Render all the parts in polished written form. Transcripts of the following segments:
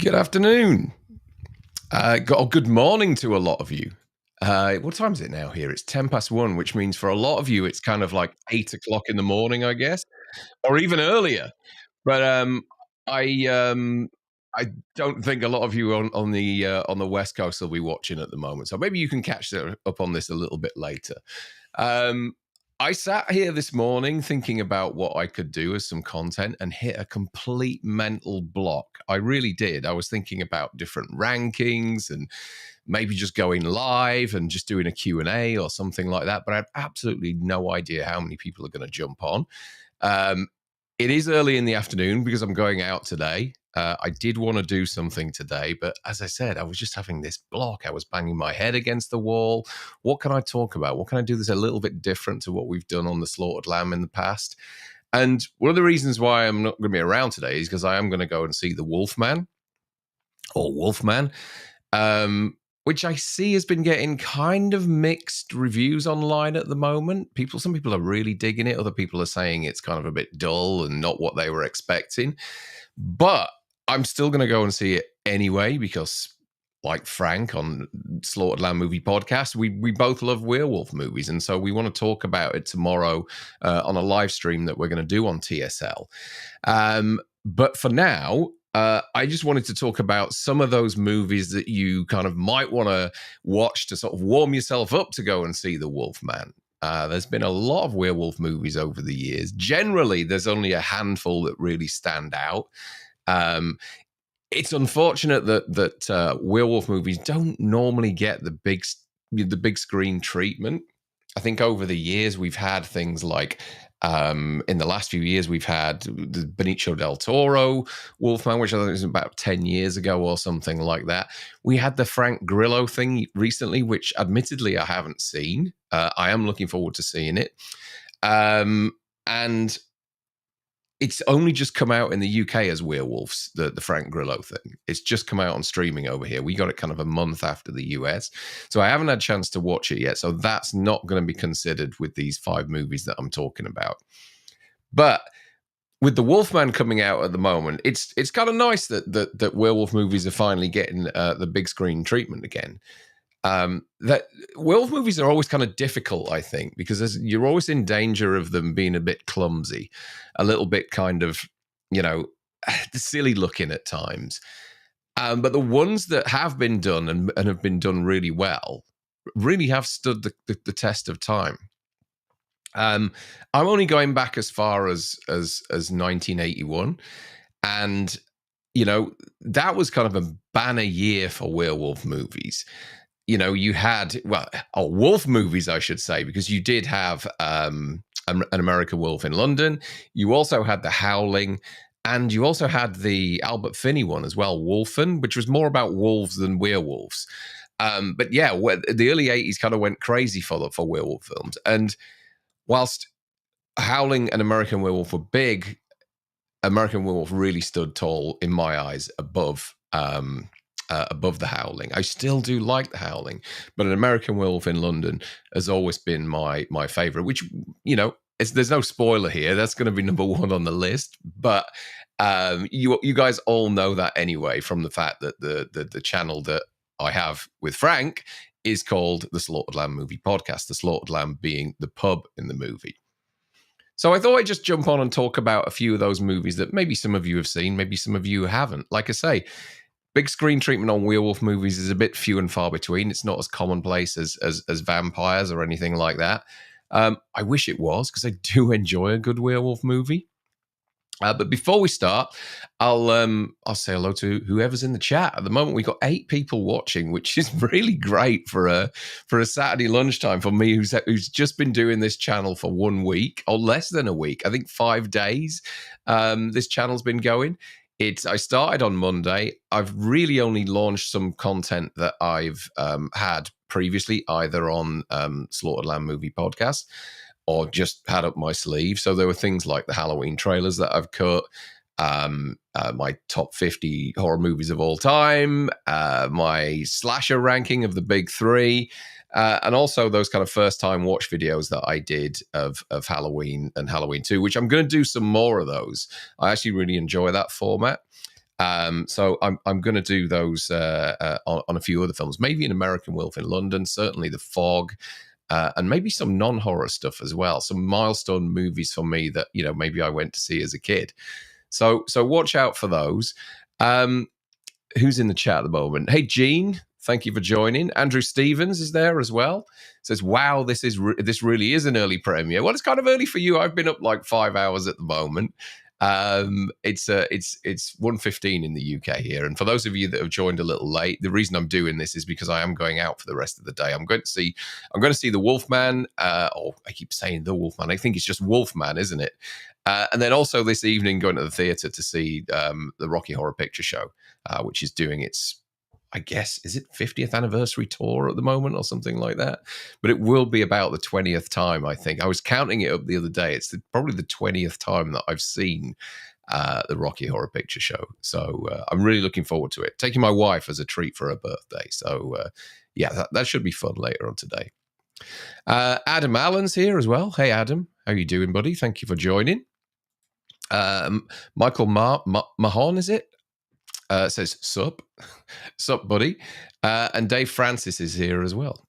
Good afternoon. Good morning to a lot of you. What time is it now here? It's 10 past 1, which means for a lot of you, it's kind of like 8 o'clock in the morning, I guess, or even earlier. But I um, I don't think a lot of you on the West Coast will be watching at the moment. So maybe you can catch up on this a little bit later. Um, I sat here this morning thinking about what I could do as some content and hit a complete mental block. I really did. I was thinking about different rankings and maybe just going live and just doing a Q&A or something like that, but I have absolutely no idea how many people are going to jump on. Um, it is early in the afternoon because I'm going out today. I did want to do something today, but as I said, I was just having this block. I was banging my head against the wall. What can I talk about? What can I do that's a little bit different to what we've done on the Slaughtered Lamb in the past? And one of the reasons why I'm not going to be around today is because I am going to go and see the Wolfman or Wolfman, which I see has been getting kind of mixed reviews online at the moment. Some people are really digging it. Other people are saying it's kind of a bit dull and not what they were expecting. But I'm still going to go and see it anyway because, like Frank on Slaughtered Lamb Movie Podcast, we both love werewolf movies, and so we want to talk about it tomorrow on a live stream that we're going to do on TSL. But for now, I just wanted to talk about some of those movies that you kind of might want to watch to sort of warm yourself up to go and see The Wolfman. There's been a lot of werewolf movies over the years. Generally, there's only a handful that really stand out. It's unfortunate that werewolf movies don't normally get the big screen treatment. I think over the years we've had things like in the last few years we've had the Benicio del Toro Wolfman, which I think was about 10 years ago or something like that. We had the Frank Grillo thing recently, which admittedly I haven't seen. I am looking forward to seeing it. And it's only just come out in the UK as Werewolves, the Frank Grillo thing. It's just come out on streaming over here. We got it kind of a month after the US. So I haven't had a chance to watch it yet. So that's not going to be considered with these 5 movies that I'm talking about. But with the Wolfman coming out at the moment, it's kind of nice that werewolf movies are finally getting the big screen treatment again. That werewolf movies are always kind of difficult, I think, because you're always in danger of them being a bit clumsy, a little bit kind of, silly looking at times. But the ones that have been done and have been done really well really have stood the test of time. I'm only going back as far as 1981, and that was kind of a banner year for werewolf movies. You had wolf movies, I should say, because you did have an American Wolf in London. You also had The Howling, and you also had the Albert Finney one as well, Wolfen, which was more about wolves than werewolves. But yeah, the early 80s kind of went crazy for werewolf films. And whilst Howling and American Werewolf were big, American Werewolf really stood tall in my eyes above The Howling. I still do like The Howling, but An American Werewolf in London has always been my favorite, which, there's no spoiler here. That's going to be number 1 on the list. But you guys all know that anyway from the fact that the channel that I have with Frank is called the Slaughtered Lamb Movie Podcast, the Slaughtered Lamb being the pub in the movie. So I thought I'd just jump on and talk about a few of those movies that maybe some of you have seen, maybe some of you haven't. Like I say, big screen treatment on werewolf movies is a bit few and far between. It's not as commonplace as vampires or anything like that. I wish it was, because I do enjoy a good werewolf movie. But before we start, I'll say hello to whoever's in the chat. At the moment, we've got 8 people watching, which is really great for a Saturday lunchtime for me, who's just been doing this channel for 1 week or less than a week. I think 5 days. This channel's been going. I started on Monday. I've really only launched some content that I've had previously, either on Slaughtered Lamb Movie Podcast or just had up my sleeve. So there were things like the Halloween trailers that I've cut, my top 50 horror movies of all time, my slasher ranking of the big 3, and also those kind of first-time watch videos that I did of Halloween and Halloween 2, which I'm going to do some more of those. I actually really enjoy that format. So I'm going to do those on a few other films, maybe an American Wolf in London, certainly The Fog, and maybe some non-horror stuff as well. Some milestone movies for me that maybe I went to see as a kid. So watch out for those. Who's in the chat at the moment? Hey, Gene, thank you for joining. Andrew Stevens is there as well. Says, "Wow, this really is an early premiere." Well, it's kind of early for you. I've been up like 5 hours at the moment. It's 1:15 in the UK here, and for those of you that have joined a little late, the reason I'm doing this is because I am going out for the rest of the day. I'm going to see the Wolfman. Or I keep saying the Wolfman. I think it's just Wolfman, isn't it? And then also this evening, going to the theatre to see the Rocky Horror Picture Show, which is doing its, I guess, is it 50th anniversary tour at the moment or something like that? But it will be about the 20th time, I think. I was counting it up the other day. It's probably the 20th time that I've seen the Rocky Horror Picture Show. So I'm really looking forward to it. Taking my wife as a treat for her birthday. So yeah, that should be fun later on today. Adam Allen's here as well. Hey, Adam. How you doing, buddy? Thank you for joining. Michael Mahon, is it? Says, sup, buddy. And Dave Francis is here as well.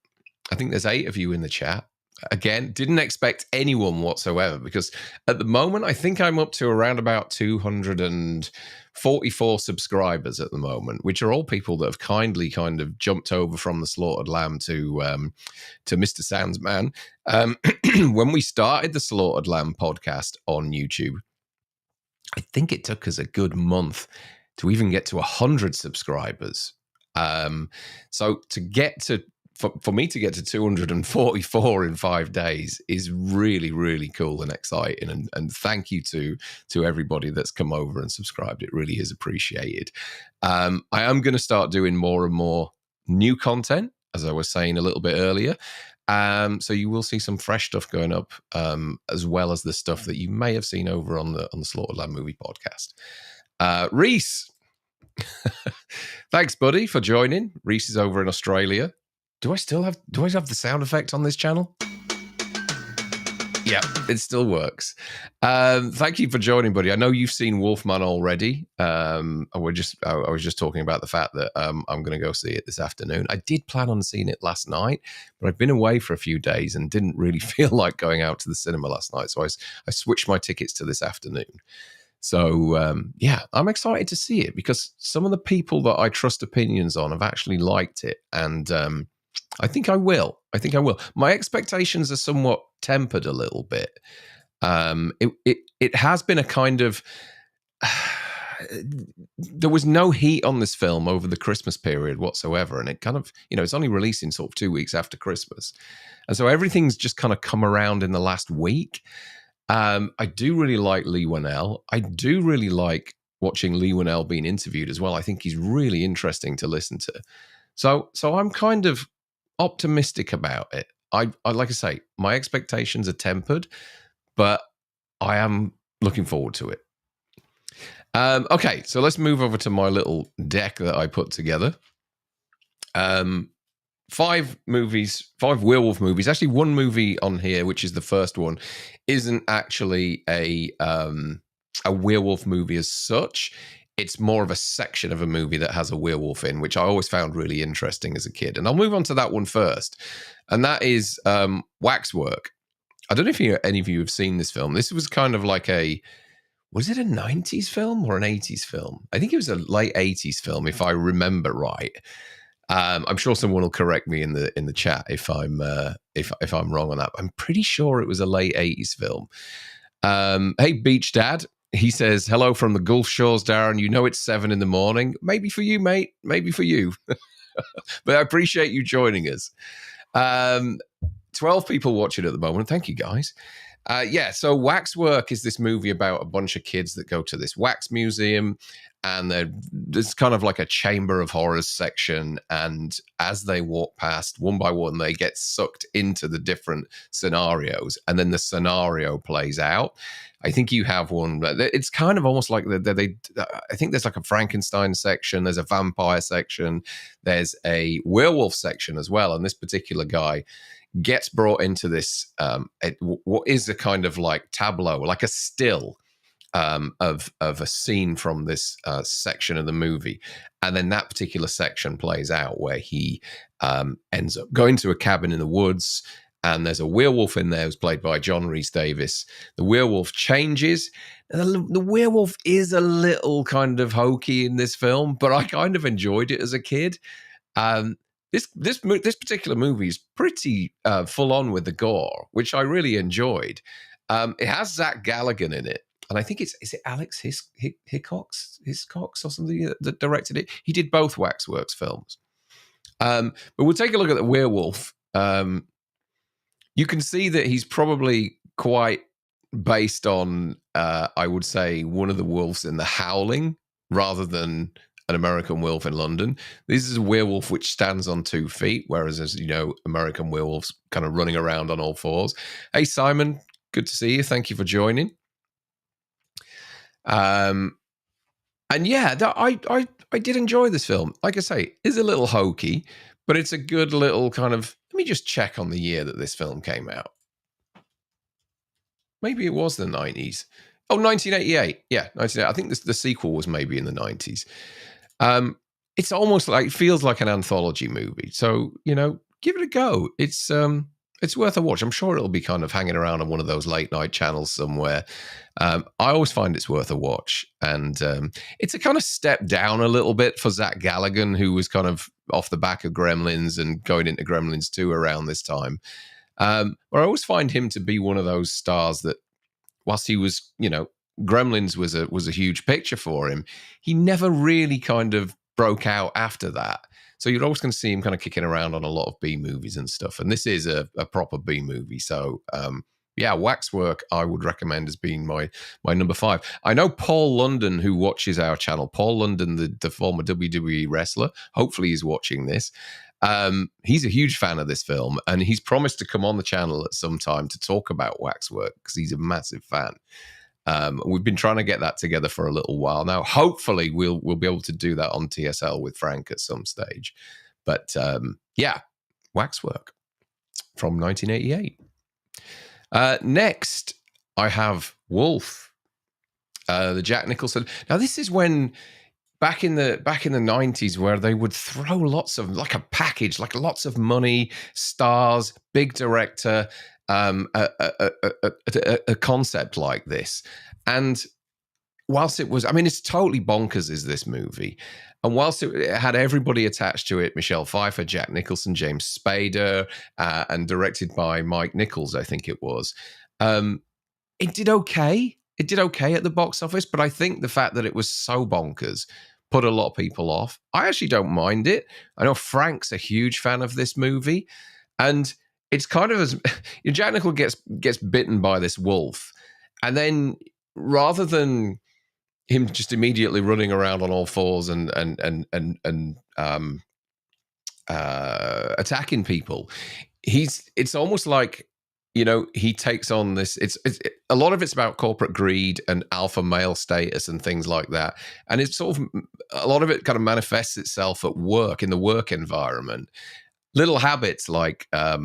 I think there's 8 of you in the chat. Again, didn't expect anyone whatsoever, because at the moment, I think I'm up to around about 244 subscribers at the moment, which are all people that have kindly kind of jumped over from the Slaughtered Lamb to Mr. Sandsman. When we started the Slaughtered Lamb podcast on YouTube, I think it took us a good month to even get to 100 subscribers. So to get to, for me to get to 244 in 5 days is really, really cool and exciting. And thank you to everybody that's come over and subscribed. It really is appreciated. I am going to start doing more and more new content, as I was saying a little bit earlier. So you will see some fresh stuff going up, as well as the stuff that you may have seen over on the Slaughtered Lamb Movie Podcast. Reese, thanks, buddy, for joining. Reese is over in Australia. Do I have the sound effect on this channel? Yeah, it still works. Thank you for joining, buddy. I know you've seen Wolfman already. I was just talking about the fact that I'm going to go see it this afternoon. I did plan on seeing it last night, but I've been away for a few days and didn't really feel like going out to the cinema last night. So I switched my tickets to this afternoon. So, yeah, I'm excited to see it because some of the people that I trust opinions on have actually liked it. And I think I will. My expectations are somewhat tempered a little bit. It has been a kind of... there was no heat on this film over the Christmas period whatsoever. And it kind of, it's only releasing sort of 2 weeks after Christmas. And so everything's just kind of come around in the last week. I do really like Lee Whannell. I do really like watching Lee Whannell being interviewed as well. I think he's really interesting to listen to. So I'm kind of optimistic about it. I like I say, my expectations are tempered, but I am looking forward to it. Okay, so let's move over to my little deck that I put together. 5 werewolf movies. Actually, one movie on here, which is the first one, isn't actually a werewolf movie as such. It's more of a section of a movie that has a werewolf in, which I always found really interesting as a kid. And I'll move on to that one first. And that is Waxwork. I don't know if any of you have seen this film. This was kind of like was it a 90s film or an 80s film? I think it was a late 80s film, if I remember right. I'm sure someone will correct me in the chat if I'm wrong on that. I'm pretty sure it was a late 80s film. Hey, Beach Dad. He says, hello from the Gulf Shores, Darren. You know it's 7 a.m. Maybe for you, mate. Maybe for you. But I appreciate you joining us. 12 people watching at the moment. Thank you, guys. So Waxwork is this movie about a bunch of kids that go to this wax museum, and there's kind of like a chamber of horrors section. And as they walk past one by one, they get sucked into the different scenarios, and then the scenario plays out. I think you have one. It's kind of almost like I think there's like a Frankenstein section. There's a vampire section. There's a werewolf section as well. And this particular guy gets brought into this, what is a kind of like tableau, like a still. of a scene from this section of the movie, and then that particular section plays out where he ends up going to a cabin in the woods, and there's a werewolf in there who's played by John Rhys Davis. The werewolf changes. The werewolf is a little kind of hokey in this film, but I kind of enjoyed it as a kid. This particular movie is pretty full on with the gore, which I really enjoyed. It has Zach Galligan in it, and I think is it Alex Hiscox or something that directed it. He did both Waxworks films. But we'll take a look at the werewolf. You can see that he's probably quite based on, I would say, one of the wolves in The Howling rather than an American Werewolf in London. This is a werewolf which stands on 2 feet, whereas, as you know, American werewolves kind of running around on all fours. Hey, Simon, good to see you. Thank you for joining. And yeah, I did enjoy this film. Like I say, it's a little hokey, but it's a good little kind of. Let me just check on the year that this film came out. Maybe it was the 90s. Oh, 1988. Yeah, 1988. I think the sequel was maybe in the 90s. It's almost like, feels like an anthology movie. So, give it a go. It's worth a watch. I'm sure it'll be kind of hanging around on one of those late night channels somewhere. I always find it's worth a watch. And it's a kind of step down a little bit for Zach Galligan, who was kind of off the back of Gremlins and going into Gremlins 2 around this time. But I always find him to be one of those stars that, whilst he was, Gremlins was a huge picture for him, he never really kind of broke out after that. So you're always going to see him kind of kicking around on a lot of B movies and stuff. And this is a proper B movie. So yeah, Waxwork I would recommend as being my number 5. I know Paul London, who watches our channel, Paul London, the former WWE wrestler, hopefully he's watching this. He's a huge fan of this film, and he's promised to come on the channel at some time to talk about Waxwork because he's a massive fan. We've been trying to get that together for a little while now. Hopefully we'll be able to do that on TSL with Frank at some stage. But yeah, Waxwork from 1988. Next, I have Wolf, the Jack Nicholson. Now, this is when back in the 90s, where they would throw lots of, like a package, like lots of money, stars, big director, a concept like this. And whilst it was, I mean, it's totally bonkers, is this movie. And whilst it had everybody attached to it, Michelle Pfeiffer, Jack Nicholson, James Spader, and directed by Mike Nichols, I think it was, it did okay. It did okay at the box office, but I think the fact that it was so bonkers put a lot of people off. I actually don't mind it. I know Frank's a huge fan of this movie, and it's kind of as Jack Nicholson gets bitten by this wolf, and then rather than him just immediately running around on all fours and attacking people, it's almost like, he takes on this. It's a lot of it's about corporate greed and alpha male status and things like that, and it's sort of a lot of it kind of manifests itself at work, in the work environment. Little habits like I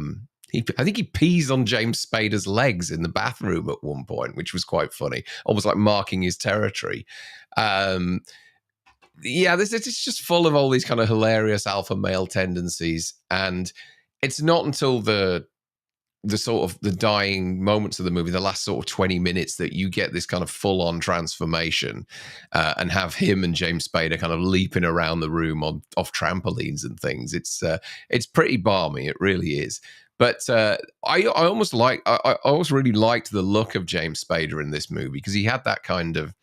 think he pees on James Spader's legs in the bathroom at one point, which was quite funny, almost like marking his territory. Yeah, it's just full of all these kind of hilarious alpha male tendencies, and it's not until the sort of the dying moments of the movie, the last sort of 20 minutes, that you get this kind of full-on transformation, and have him and James Spader kind of leaping around the room off trampolines and things. It's pretty balmy, it really is. But I almost I always really liked the look of James Spader in this movie, because he had that kind of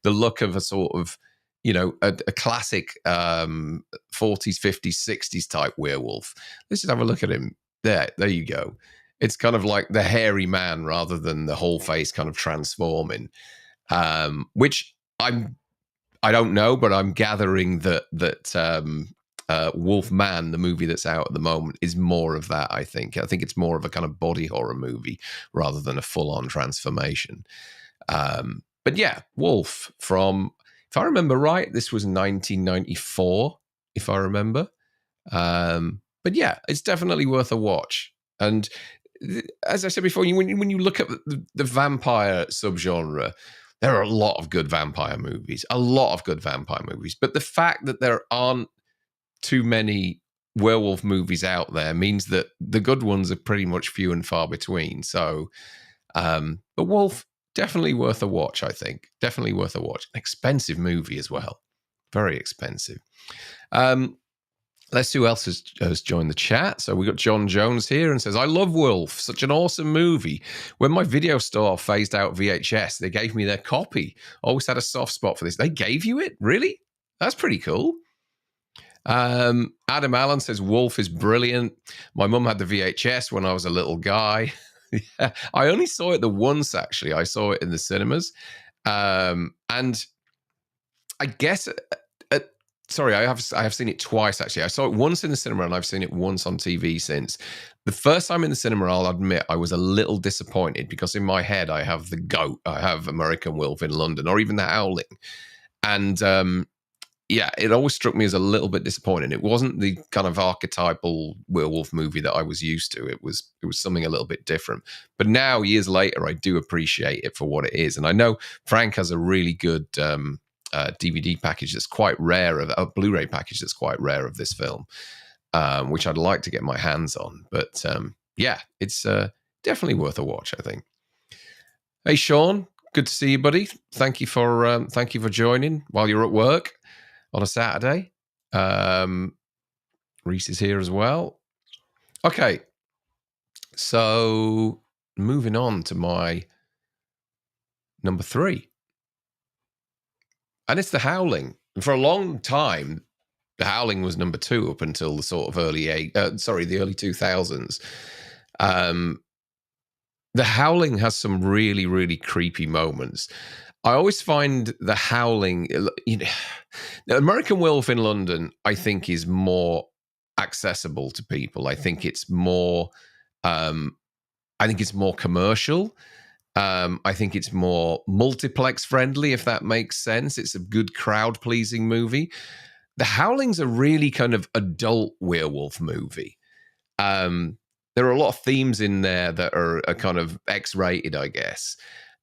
the look of a sort of, a classic 40s, 50s, 60s type werewolf. Let's just have a look at him. There you go. It's kind of like the hairy man rather than the whole face kind of transforming, which I don't know, but I'm gathering that Wolf Man, the movie that's out at the moment, is more of that. I think it's more of a kind of body horror movie rather than a full-on transformation. But yeah, Wolf from, if I remember right, this was 1994, if I remember. But yeah, it's definitely worth a watch. And as I said before, when you look at the vampire subgenre, there are a lot of good vampire movies, but the fact that there aren't too many werewolf movies out there means that the good ones are pretty much few and far between. So, but Wolf, definitely worth a watch, I think. Definitely worth a watch. An expensive movie as well. Very expensive. Let's see who else has joined the chat. So we got John Jones here and says, I love Wolf, such an awesome movie. When my video store phased out VHS, they gave me their copy. Always had a soft spot for this. They gave you it? Really? That's pretty cool. Adam Allen says, Wolf is brilliant. My mum had the VHS when I was a little guy. Yeah, I only saw it the once, actually. I saw it in the cinemas. And I guess... Sorry, I have seen it twice, actually. I saw it once in the cinema and I've seen it once on TV since. The first time in the cinema, I'll admit, I was a little disappointed because in my head, I have The Goat. I have American Werewolf in London, or even The Howling. And yeah, it always struck me as a little bit disappointing. It wasn't the kind of archetypal werewolf movie that I was used to. It was something a little bit different. But now, years later, I do appreciate it for what it is. And I know Frank has a really good... DVD package that's quite rare, a Blu-ray package that's quite rare of this film, which I'd like to get my hands on. But yeah, it's definitely worth a watch, I think. Hey, Sean, good to see you, buddy. Thank you for joining while you're at work on a Saturday. Reese is here as well. Okay, so moving on to my number 3. And it's The Howling. And for a long time, The Howling was number 2 up until the sort of the early 2000s. The Howling has some really, really creepy moments. I always find The Howling, the American Werewolf in London, I think is more accessible to people. I think it's more commercial. I think it's more multiplex friendly, if that makes sense. It's a good crowd pleasing movie. The Howling's a really kind of adult werewolf movie. There are a lot of themes in there that are kind of X-rated, I guess.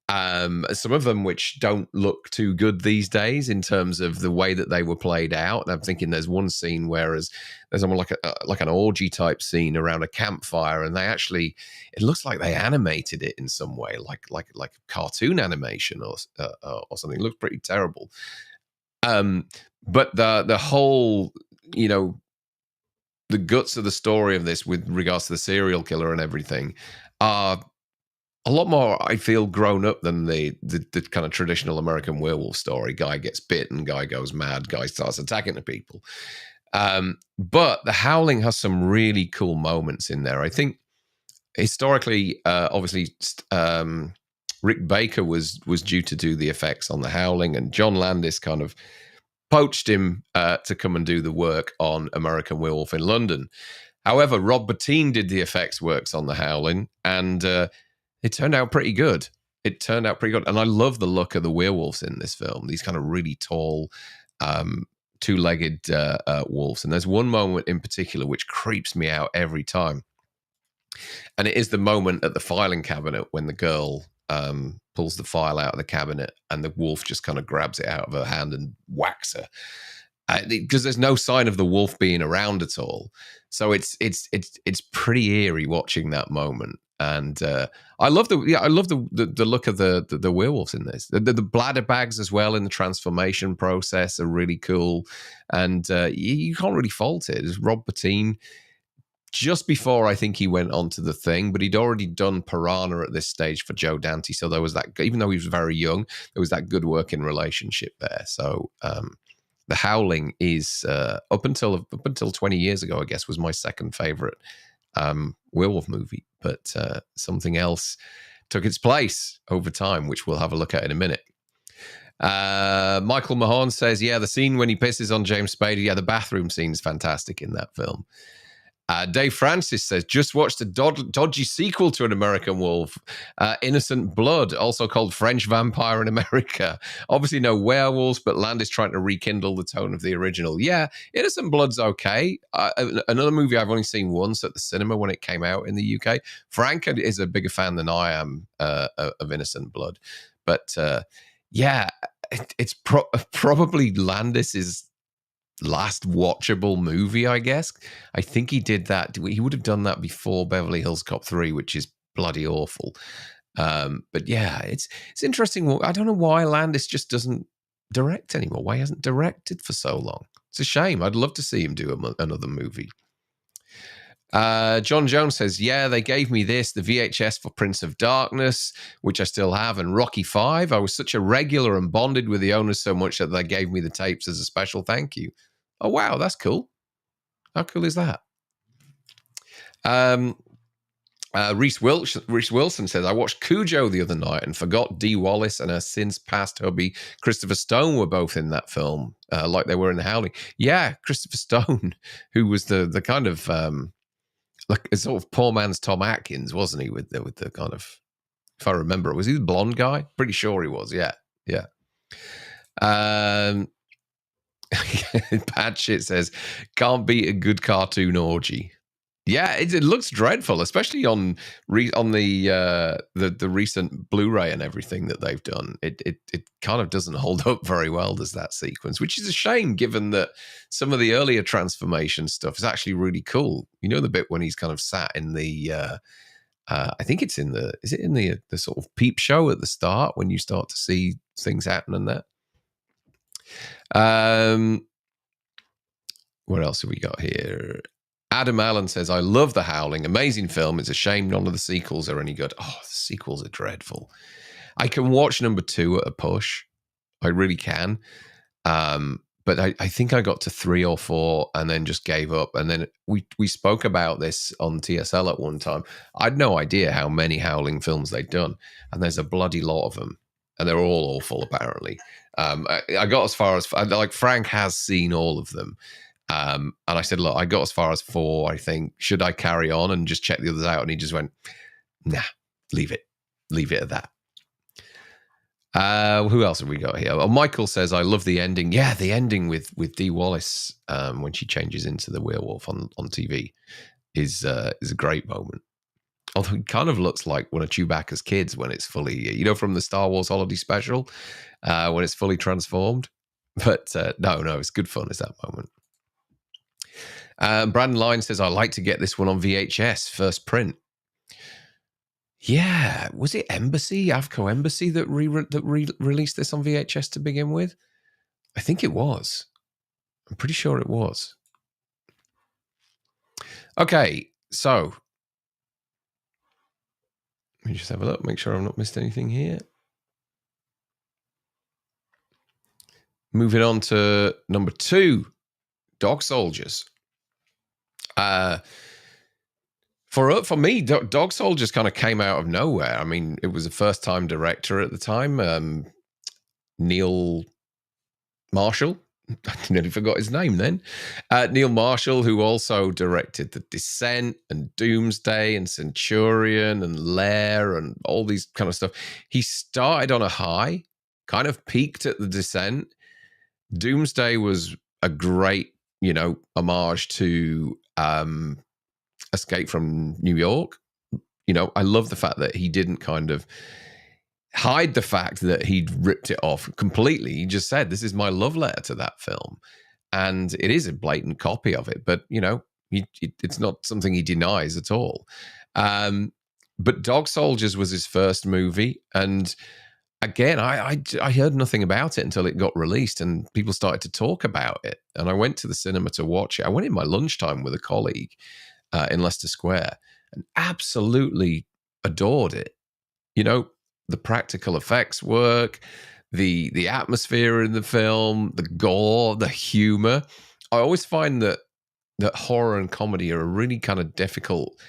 Some of them which don't look too good these days in terms of the way that they were played out. I'm thinking there's one scene whereas there's almost like an orgy type scene around a campfire, and it looks like they animated it in some way, like cartoon animation or something. It looks pretty terrible. But the whole, the guts of the story of this with regards to the serial killer and everything are a lot more, I feel, grown up than the kind of traditional American werewolf story. Guy gets bitten, guy goes mad, guy starts attacking the people. But The Howling has some really cool moments in there. I think historically, obviously, Rick Baker was due to do the effects on The Howling, and John Landis kind of poached him to come and do the work on American Werewolf in London. However, Rob Bottin did the effects works on The Howling, and it turned out pretty good. And I love the look of the werewolves in this film. These kind of really tall, two-legged wolves. And there's one moment in particular which creeps me out every time. And it is the moment at the filing cabinet when the girl pulls the file out of the cabinet and the wolf just kind of grabs it out of her hand and whacks her. Because there's no sign of the wolf being around at all. So it's pretty eerie watching that moment. And I love the look of the werewolves in this. The bladder bags as well in the transformation process are really cool, and you can't really fault it. It's Rob Bottin just before I think he went on to The Thing, but he'd already done Piranha at this stage for Joe Dante. So there was that, even though he was very young, there was that good working relationship there. So The Howling is up until 20 years ago, I guess, was my second favorite werewolf movie, but something else took its place over time, which we'll have a look at in a minute. Michael Mahon says, yeah, the scene when he pisses on James Spader, the bathroom scene is fantastic in that film. Dave Francis says, just watched a dodgy sequel to An American Wolf, Innocent Blood, also called French Vampire in America. Obviously no werewolves, but Landis trying to rekindle the tone of the original. Yeah, Innocent Blood's okay. Another movie I've only seen once at the cinema when it came out in the UK. Frank is a bigger fan than I am of Innocent Blood. But Yeah, it's probably Landis's last watchable movie, I guess. I think he did that. He would have done that before Beverly Hills Cop 3, which is bloody awful. But yeah, it's interesting. I don't know why Landis just doesn't direct anymore. Why he hasn't directed for so long? It's a shame. I'd love to see him do another movie. John Jones says, yeah, they gave me the VHS for Prince of Darkness, which I still have, and Rocky 5. I was such a regular and bonded with the owners so much that they gave me the tapes as a special thank you. Oh, wow, that's cool. How cool is that? Reese Wilson says, I watched Cujo the other night and forgot Dee Wallace and her since passed hubby Christopher Stone were both in that film, like they were in The Howling. Yeah, Christopher Stone, who was the kind of like a sort of poor man's Tom Atkins, wasn't he? With the kind of, if I remember, was he the blonde guy? Pretty sure he was. Yeah. Bad shit says, can't beat a good cartoon orgy. Yeah, it looks dreadful, especially on the recent Blu-ray and everything that they've done. It kind of doesn't hold up very well, does that sequence, which is a shame given that some of the earlier transformation stuff is actually really cool. You know, the bit when he's kind of sat in the I think it's in the sort of peep show at the start when you start to see things happening there. What else have we got here? Adam Allen says, I love The Howling. Amazing film. It's a shame none of the sequels are any good. Oh, the sequels are dreadful. I can watch number 2 at a push. I really can. But I think I got to 3 or 4 and then just gave up. And then we spoke about this on TSL at one time. I had no idea how many Howling films they'd done. And there's a bloody lot of them. And they're all awful, apparently. I got as far as, like, Frank has seen all of them. And I said, look, I got as far as 4, I think. Should I carry on and just check the others out? And he just went, nah, leave it at that. Who else have we got here? Oh, Michael says, I love the ending. Yeah, the ending with Dee Wallace when she changes into the werewolf on TV is a great moment. Although it kind of looks like one of Chewbacca's kids when it's fully, you know, from the Star Wars Holiday Special, when it's fully transformed. But no, it's good fun, is that moment. Brandon Lyne says, I like to get this one on VHS, first print. Yeah, was it Embassy, Avco Embassy that released this on VHS to begin with? I think it was. I'm pretty sure it was. Okay, so let me just have a look, make sure I've not missed anything here. Moving on to number 2, Dog Soldiers. For me, Dog Soldiers kind of came out of nowhere. I mean, it was a first-time director at the time, Neil Marshall. I nearly forgot his name then. Neil Marshall, who also directed The Descent and Doomsday and Centurion and Lair and all these kind of stuff. He started on a high, kind of peaked at The Descent. Doomsday was a great, homage to Escape from New York. I love the fact that he didn't kind of hide the fact that he'd ripped it off completely. He just said, this is my love letter to that film. And it is a blatant copy of it, but, it's not something he denies at all. But Dog Soldiers was his first movie. And again, I heard nothing about it until it got released and people started to talk about it. And I went to the cinema to watch it. I went in my lunchtime with a colleague in Leicester Square and absolutely adored it. The practical effects work, the atmosphere in the film, the gore, the humor. I always find that horror and comedy are a really kind of difficult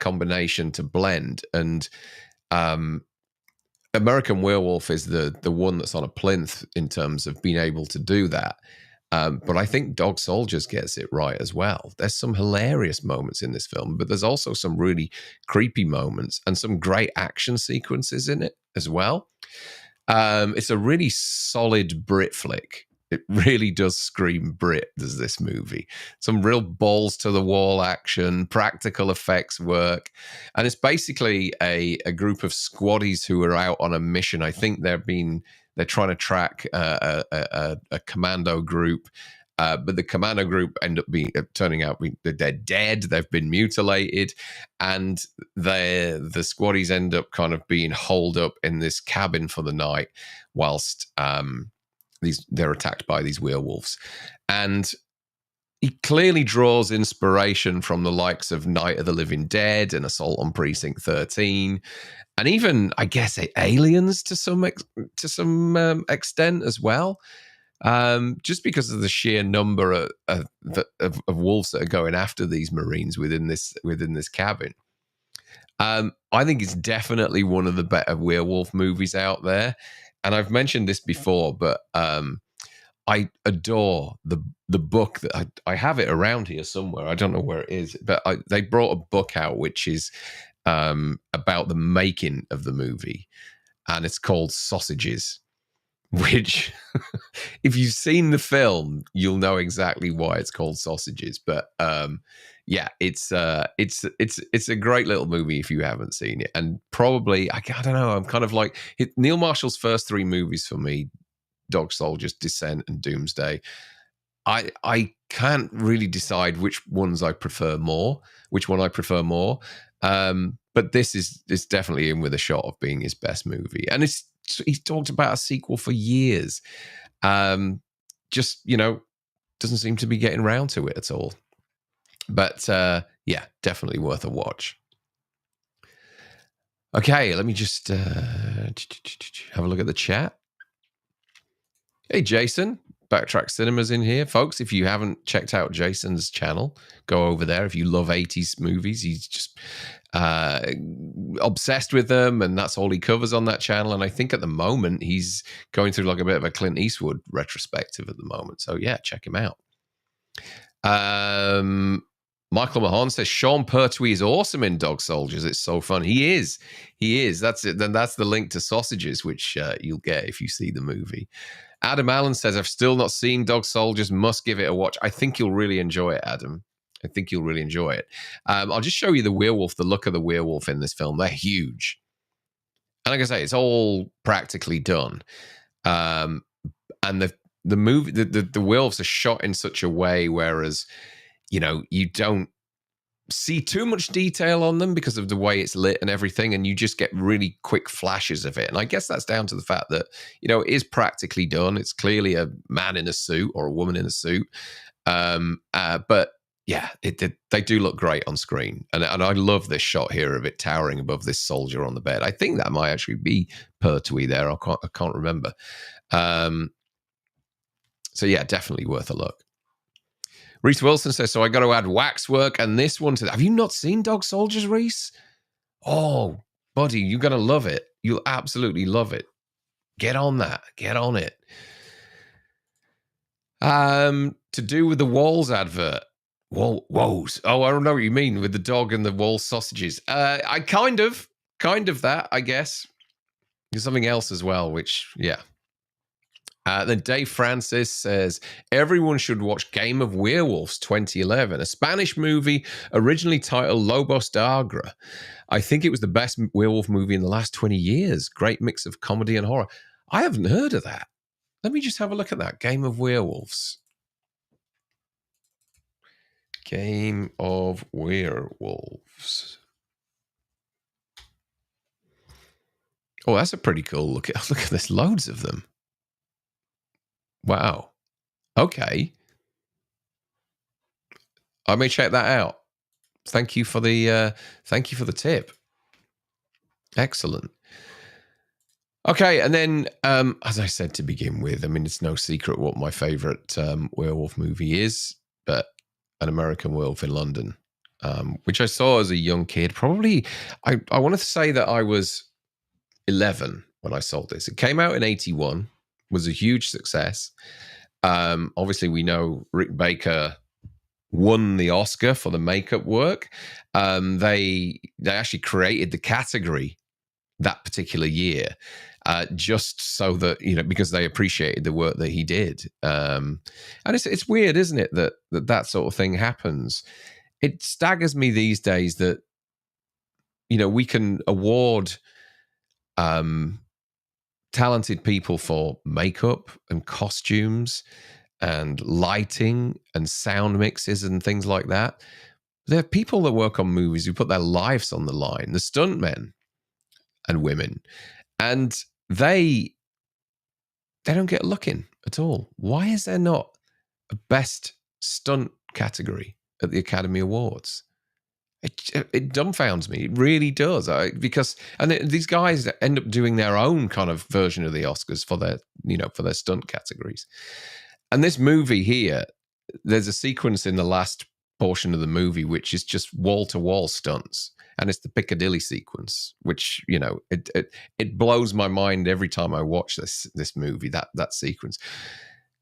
combination to blend. And American Werewolf is the one that's on a plinth in terms of being able to do that. But I think Dog Soldiers gets it right as well. There's some hilarious moments in this film, but there's also some really creepy moments and some great action sequences in it as well. It's a really solid Brit flick. It really does scream Brit, does this movie. Some real balls to the wall action, practical effects work. And it's basically a group of squaddies who are out on a mission. I think they're being They're trying to track a commando group. But the commando group end up turning out they're dead. They've been mutilated, and the squaddies end up kind of being holed up in this cabin for the night, whilst they're attacked by these werewolves. And he clearly draws inspiration from the likes of Night of the Living Dead and Assault on Precinct 13, and even, I guess, Aliens to some extent as well. Just because of the sheer number of wolves that are going after these Marines within this cabin. I think it's definitely one of the better werewolf movies out there. And I've mentioned this before, but I adore the book that I have it around here somewhere. I don't know where it is, but they brought a book out which is about the making of the movie, and it's called Sausages. Which, if you've seen the film, you'll know exactly why it's called Sausages. But yeah, it's a great little movie if you haven't seen it. And probably, I don't know, I'm kind of like Neil Marshall's first three movies for me: Dog Soldiers, Descent, and Doomsday. I can't really decide which one I prefer more. But this is definitely in with a shot of being his best movie, and he's talked about a sequel for years. Just, doesn't seem to be getting around to it at all. But yeah, definitely worth a watch. Okay, let me just have a look at the chat. Hey, Jason, Backtrack Cinemas in here. Folks, if you haven't checked out Jason's channel, go over there. If you love 80s movies, he's just obsessed with them, and that's all he covers on that channel. And I think at the moment, he's going through like a bit of a Clint Eastwood retrospective at the moment. So yeah, check him out. Michael Mahon says Sean Pertwee is awesome in Dog Soldiers. It's so fun. He is. That's it. Then that's the link to Sausages, which you'll get if you see the movie. Adam Allen says, I've still not seen Dog Soldiers. Must give it a watch. I think you'll really enjoy it, Adam. I think you'll really enjoy it. I'll just show you the look of the werewolf in this film. They're huge. And like I say, it's all practically done. And the movie, the werewolves are shot in such a way whereas, you don't see too much detail on them because of the way it's lit and everything, and you just get really quick flashes of it. And I guess that's down to the fact that, it is practically done. It's clearly a man in a suit or a woman in a suit. But yeah, they do look great on screen. And I love this shot here of it towering above this soldier on the bed. I think that might actually be Pertwee there. I can't remember. So yeah, definitely worth a look. Reese Wilson says, so I got to add Waxwork and this one to that. Have you not seen Dog Soldiers, Reese? Oh, buddy, you're going to love it. You'll absolutely love it. Get on that. Get on it. To do with the Walls advert. Woes. Oh, I don't know what you mean with the dog and the Walls sausages. I kind of that, I guess. There's something else as well, which, yeah. Then Dave Francis says, everyone should watch Game of Werewolves 2011, a Spanish movie originally titled Lobos de Agra. I think it was the best werewolf movie in the last 20 years. Great mix of comedy and horror. I haven't heard of that. Let me just have a look at that. Game of Werewolves. Game of Werewolves. Oh, that's a pretty cool look. Look at this. Loads of them. Wow. Okay. I may check that out. Thank you for the tip. Excellent. Okay, and then as I said to begin with, I mean, it's no secret what my favorite werewolf movie is, but An American Werewolf in London, which I saw as a young kid. Probably, I want to say that I was 11 when I saw this. It came out in 1981. Was a huge success. Obviously, we know Rick Baker won the Oscar for the makeup work. They actually created the category that particular year, just so that, because they appreciated the work that he did. And it's weird, isn't it, that sort of thing happens. It staggers me these days that, we can award talented people for makeup and costumes and lighting and sound mixes and things like that. There are people that work on movies who put their lives on the line, the stuntmen and women, and they don't get looking at all. Why is there not a best stunt category at the Academy Awards? It dumbfounds me. It really does. Because these guys end up doing their own kind of version of the Oscars for their stunt categories. And this movie here, there's a sequence in the last portion of the movie which is just wall to wall stunts, and it's the Piccadilly sequence, which it blows my mind every time I watch this movie. That sequence.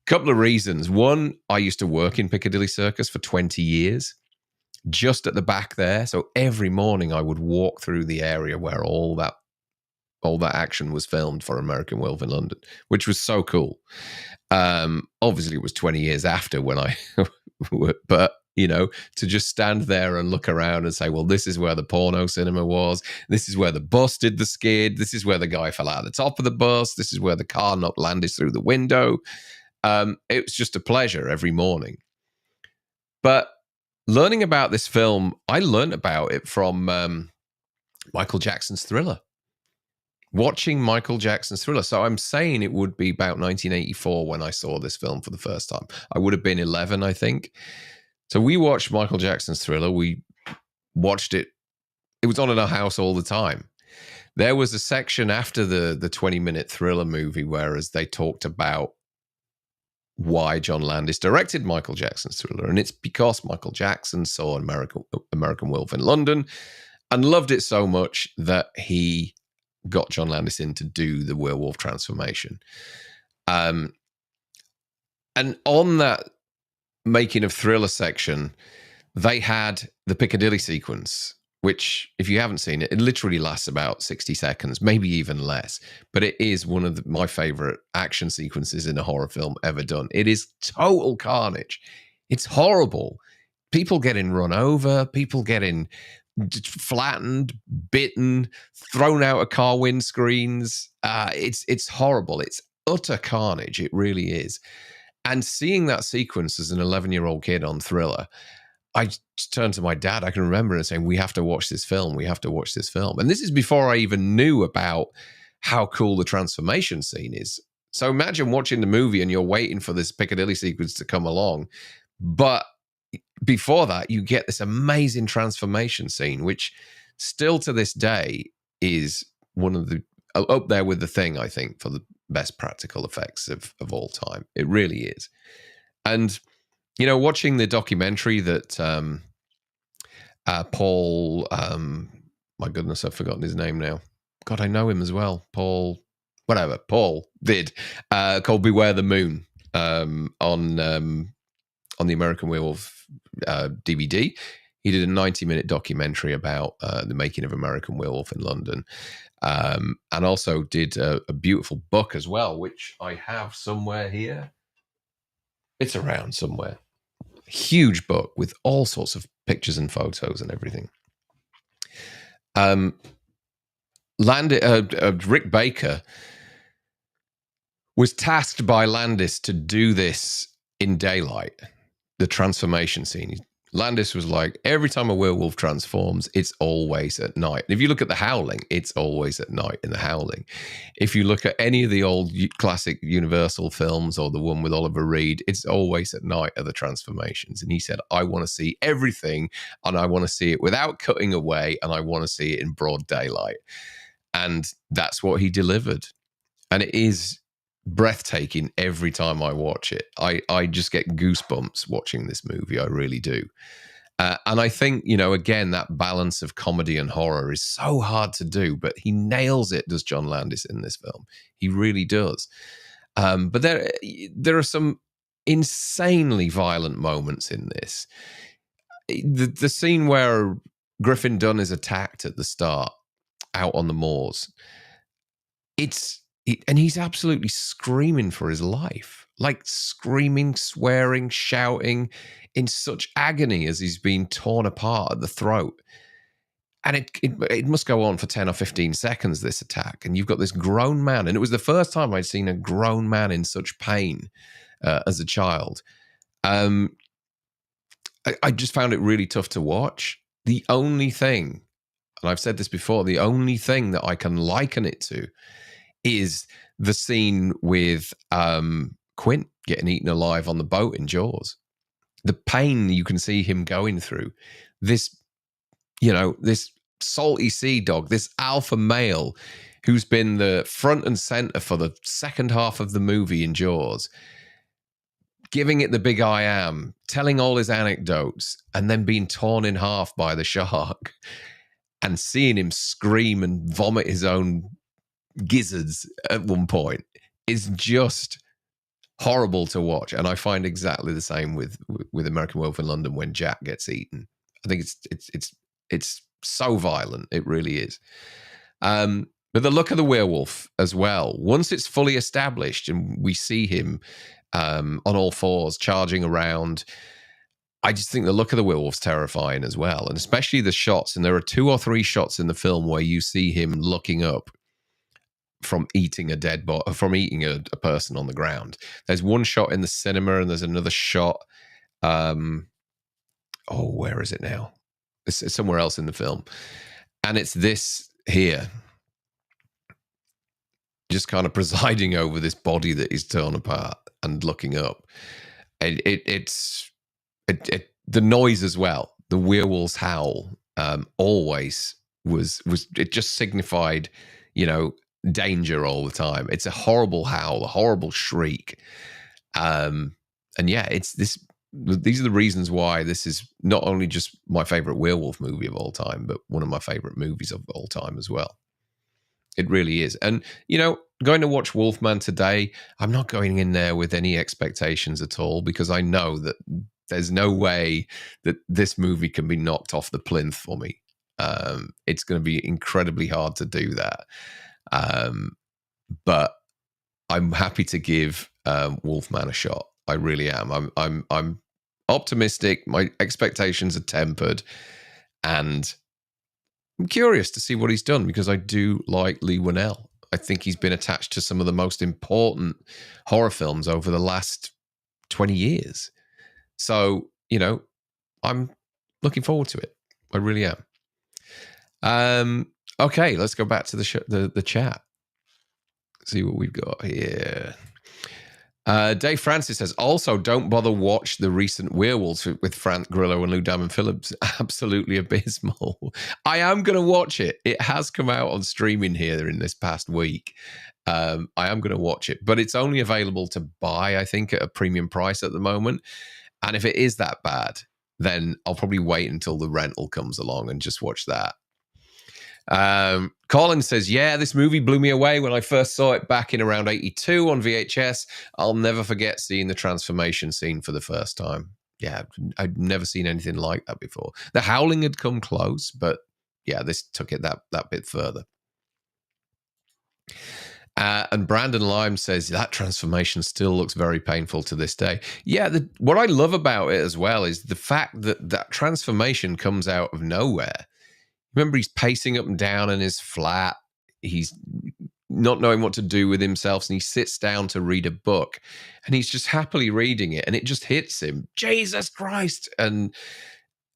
Couple of reasons. One, I used to work in Piccadilly Circus for 20 years. Just at the back there. So every morning I would walk through the area where all that action was filmed for American Werewolf in London, which was so cool. Obviously it was 20 years after when I, but to just stand there and look around and say, well, this is where the porno cinema was. This is where the bus did the skid. This is where the guy fell out of the top of the bus. This is where the car knocked Landis through the window. It was just a pleasure every morning. But learning about this film, I learned about it from Michael Jackson's Thriller. Watching Michael Jackson's Thriller. So I'm saying it would be about 1984 when I saw this film for the first time. I would have been 11, I think. So we watched Michael Jackson's Thriller. We watched it. It was on in our house all the time. There was a section after the 20-minute Thriller movie, whereas they talked about why John Landis directed Michael Jackson's Thriller. And it's because Michael Jackson saw American Werewolf in London and loved it so much that he got John Landis in to do the werewolf transformation. And on that making of Thriller section, they had the Piccadilly sequence, which, if you haven't seen it, it literally lasts about 60 seconds, maybe even less. But it is one of my favorite action sequences in a horror film ever done. It is total carnage. It's horrible. People getting run over, people getting flattened, bitten, thrown out of car windscreens. It's horrible. It's utter carnage. It really is. And seeing that sequence as an 11-year-old kid on Thriller, I turned to my dad, I can remember it, saying, we have to watch this film. We have to watch this film. And this is before I even knew about how cool the transformation scene is. So imagine watching the movie and you're waiting for this Piccadilly sequence to come along. But before that, you get this amazing transformation scene, which still to this day is one of the, up there with The Thing, I think, for the best practical effects of all time. It really is. And watching the documentary that Paul, my goodness, I've forgotten his name now. God, I know him as well. Paul did, called Beware the Moon, on the American Werewolf DVD. He did a 90-minute documentary about the making of American Werewolf in London, and also did a beautiful book as well, which I have somewhere here. It's around somewhere. Huge book with all sorts of pictures and photos and everything. Rick Baker was tasked by Landis to do this in daylight, the transformation scene. Landis was like, every time a werewolf transforms, it's always at night. And if you look at The Howling, it's always at night in The Howling. If you look at any of the old classic Universal films or the one with Oliver Reed, it's always at night are the transformations. And he said, I want to see everything, and I want to see it without cutting away, and I want to see it in broad daylight. And that's what he delivered. And it is breathtaking every time I watch it. I just get goosebumps watching this movie. I really do. And I think, again, that balance of comedy and horror is so hard to do, but he nails it, does John Landis in this film. He really does. But there are some insanely violent moments in this. The scene where Griffin Dunn is attacked at the start out on the moors, and he's absolutely screaming for his life, like screaming, swearing, shouting in such agony as he's being torn apart at the throat. And it must go on for 10 or 15 seconds, this attack. And you've got this grown man. And it was the first time I'd seen a grown man in such pain as a child. I just found it really tough to watch. The only thing, and I've said this before, the only thing that I can liken it to is the scene with Quint getting eaten alive on the boat in Jaws. The pain you can see him going through. This salty sea dog, this alpha male who's been the front and center for the second half of the movie in Jaws, giving it the big I am, telling all his anecdotes, and then being torn in half by the shark, and seeing him scream and vomit his own gizzards at one point is just horrible to watch. And I find exactly the same with American Werewolf in London when Jack gets eaten. I think it's so violent. It really is. But the look of the werewolf as well, once it's fully established and we see him on all fours charging around, I just think the look of the werewolf's terrifying as well. And especially the shots. And there are 2 or 3 shots in the film where you see him looking up from eating a dead body, from eating a person on the ground. There's one shot in the cinema and there's another shot. Where is it now? It's somewhere else in the film. And it's this here, just kind of presiding over this body that is torn apart and looking up. And it's the noise as well. The werewolf's howl always was it just signified, danger all the time. It's a horrible howl, a horrible shriek. And yeah, these are the reasons why this is not only just my favorite werewolf movie of all time, but one of my favorite movies of all time as well. It really is. And, going to watch Wolfman today, I'm not going in there with any expectations at all, because I know that there's no way that this movie can be knocked off the plinth for me. It's going to be incredibly hard to do that. But I'm happy to give Wolfman a shot. I really am. I'm optimistic. My expectations are tempered, and I'm curious to see what he's done, because I do like Leigh Whannell. I think he's been attached to some of the most important horror films over the last 20 years. So, I'm looking forward to it. I really am. Okay, let's go back to the chat. See what we've got here. Dave Francis says, also don't bother watch the recent Werewolves with Frank Grillo and Lou Diamond Phillips. Absolutely abysmal. I am going to watch it. It has come out on streaming here in this past week. I am going to watch it, but it's only available to buy, I think, at a premium price at the moment. And if it is that bad, then I'll probably wait until the rental comes along and just watch that. Colin says, yeah, this movie blew me away when I first saw it back in around 82 on VHS. I'll never forget seeing the transformation scene for the first time. Yeah, I'd never seen anything like that before. The Howling had come close, but yeah, this took it that bit further. And Brandon Lime says that transformation still looks very painful to this day. Yeah, what I love about it as well is the fact that transformation comes out of nowhere. Remember, he's pacing up and down in his flat. He's not knowing what to do with himself, and he sits down to read a book, and he's just happily reading it, and it just hits him, Jesus Christ, and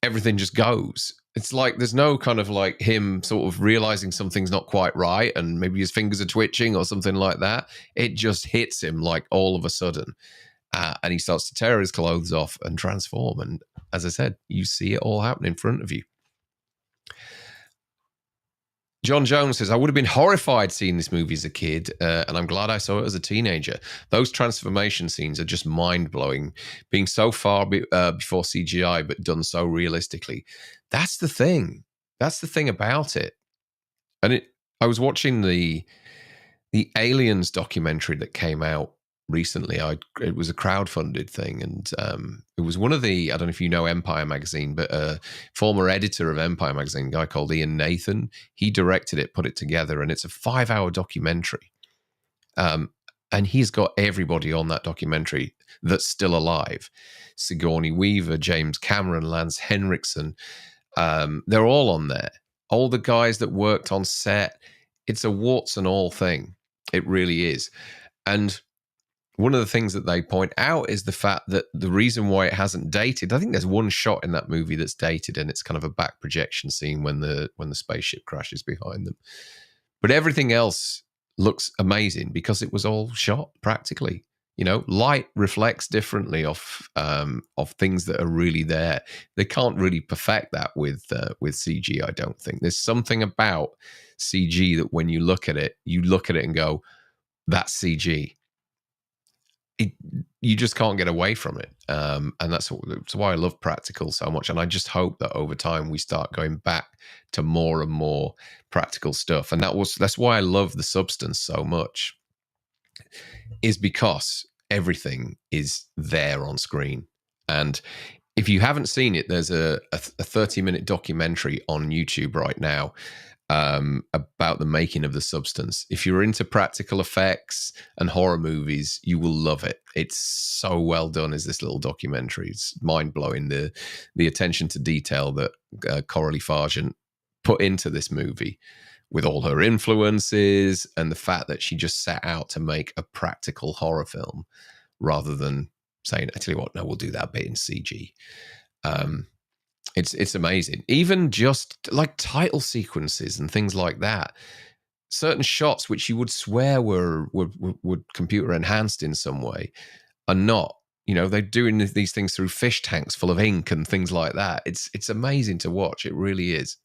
everything just goes. It's like there's no kind of like him sort of realizing something's not quite right, and maybe his fingers are twitching or something like that. It just hits him like all of a sudden, and he starts to tear his clothes off and transform. And as I said, you see it all happen in front of you. John Jones says, I would have been horrified seeing this movie as a kid, and I'm glad I saw it as a teenager. Those transformation scenes are just mind-blowing, being so far before CGI, but done so realistically. That's the thing. That's the thing about it. And I was watching the Aliens documentary that came out recently. It was a crowdfunded thing, and it was one of the, I don't know if you know Empire magazine, but a former editor of Empire magazine, a guy called Ian Nathan, he directed it, put it together, and it's a 5-hour documentary. And he's got everybody on that documentary that's still alive. Sigourney Weaver, James Cameron, Lance Henriksen, they're all on there. all the guys that worked on set. It's a warts and all thing. It really is. And one of the things that they point out is the fact that the reason why it hasn't dated, I think there's one shot in that movie that's dated, and it's kind of a back projection scene when the spaceship crashes behind them. But everything else looks amazing because it was all shot practically. You know, light reflects differently off things that are really there. They can't really perfect that with CG. I don't think there's something about CG that when you look at it and go, "That's CG." You just can't get away from it, and that's why I love practical so much. And I just hope that over time we start going back to more and more practical stuff. And that's why I love The Substance so much, is because everything is there on screen. And if you haven't seen it, there's a 30-minute documentary on YouTube right now about the making of The Substance. If you're into practical effects and horror movies, you will love it. It's so well done as this little documentary. It's mind-blowing, the attention to detail that Coralie Fargent put into this movie with all her influences and the fact that she just set out to make a practical horror film rather than saying, I tell you what, no, we'll do that bit in CG. It's amazing. Even just like title sequences and things like that. Certain shots which you would swear were computer enhanced in some way are not. You know, they're doing these things through fish tanks full of ink and things like that. It's amazing to watch. It really is.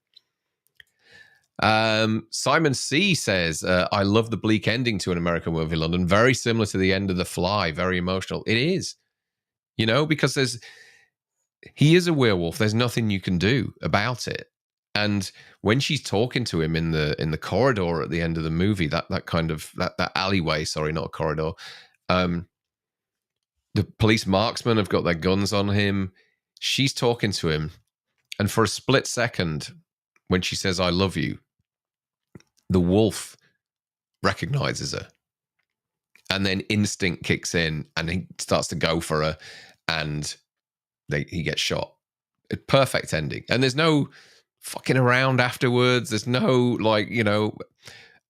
Simon C says, I love the bleak ending to An American Werewolf in London. Very similar to the end of The Fly. Very emotional. It is. You know, because he is a werewolf. There's nothing you can do about it. And when she's talking to him in the corridor at the end of the movie, that alleyway, sorry, not a corridor. The police marksmen have got their guns on him. She's talking to him, and for a split second, when she says "I love you," the wolf recognizes her, and then instinct kicks in, and he starts to go for her, and he gets shot. A perfect ending. And there's no fucking around afterwards. There's no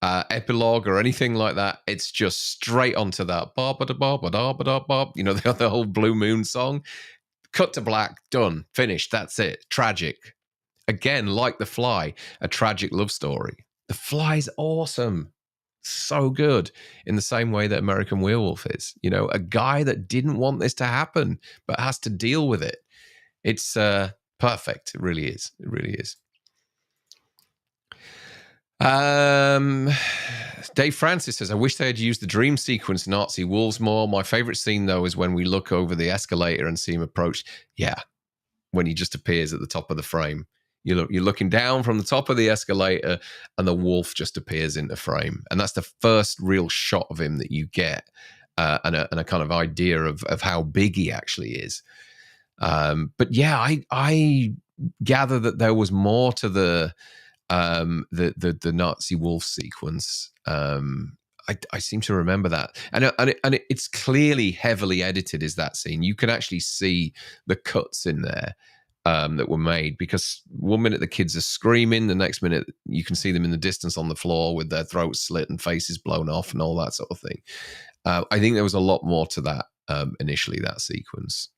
epilogue or anything like that. It's just straight onto that the whole Blue Moon song. Cut to black, done, finished. That's it. Tragic. Again, like The Fly, a tragic love story. The Fly's awesome. So good in the same way that American Werewolf is. You know, a guy that didn't want this to happen but has to deal with it. It's perfect. It really is. It really is. Dave Francis says, I wish they had used the dream sequence Nazi wolves more. My favorite scene, though, is when we look over the escalator and see him approach. Yeah, when he just appears at the top of the frame. You're looking down from the top of the escalator and the wolf just appears in the frame. And that's the first real shot of him that you get, and a kind of idea of how big he actually is. But yeah, I gather that there was more to the Nazi wolf sequence. I seem to remember that, and it's clearly heavily edited. Is that scene? You can actually see the cuts in there that were made, because one minute the kids are screaming, the next minute you can see them in the distance on the floor with their throats slit and faces blown off and all that sort of thing. I think there was a lot more to that initially, that sequence.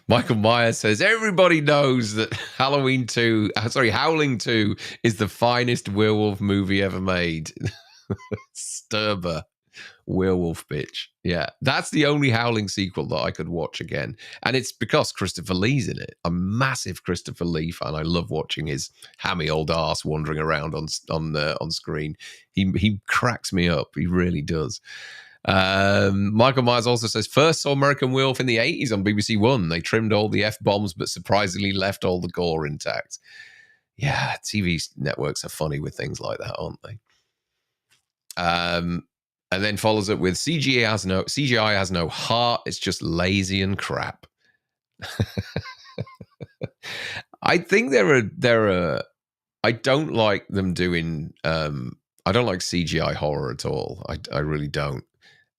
Michael Myers says, everybody knows that Howling 2 is the finest werewolf movie ever made. Sturber. Werewolf bitch. Yeah, that's the only Howling sequel that I could watch again, and it's because Christopher Lee's in it. I'm a massive Christopher Lee fan. I love watching his hammy old ass wandering around on screen. He cracks me up. He really does. Michael Myers also says, first saw American Werewolf in the 80s on BBC One. They trimmed all the F-bombs but surprisingly left all the gore intact. Yeah, TV networks are funny with things like that, aren't they? And then follows it with CGI has no heart. It's just lazy and crap. I think there are. I don't like them doing. I don't like CGI horror at all. I really don't.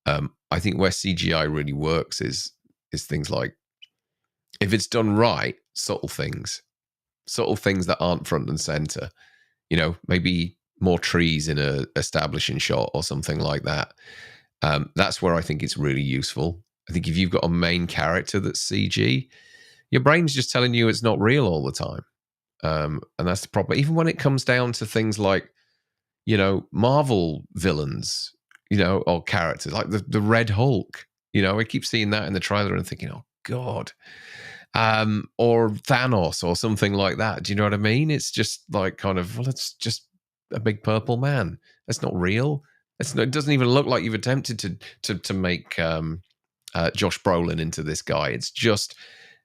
I think where CGI really works is things like if it's done right, subtle things that aren't front and center. You know, maybe more trees in a establishing shot or something like that. That's where I think it's really useful. I think if you've got a main character that's CG, your brain's just telling you it's not real all the time. And that's the problem. Even when it comes down to things like, you know, Marvel villains, you know, or characters like the Red Hulk. You know, I keep seeing that in the trailer and thinking, oh God. Or Thanos or something like that. Do you know what I mean? It's just like kind of, well, it's just a big purple man. That's not real. It doesn't even look like you've attempted to make Josh Brolin into this guy. It's just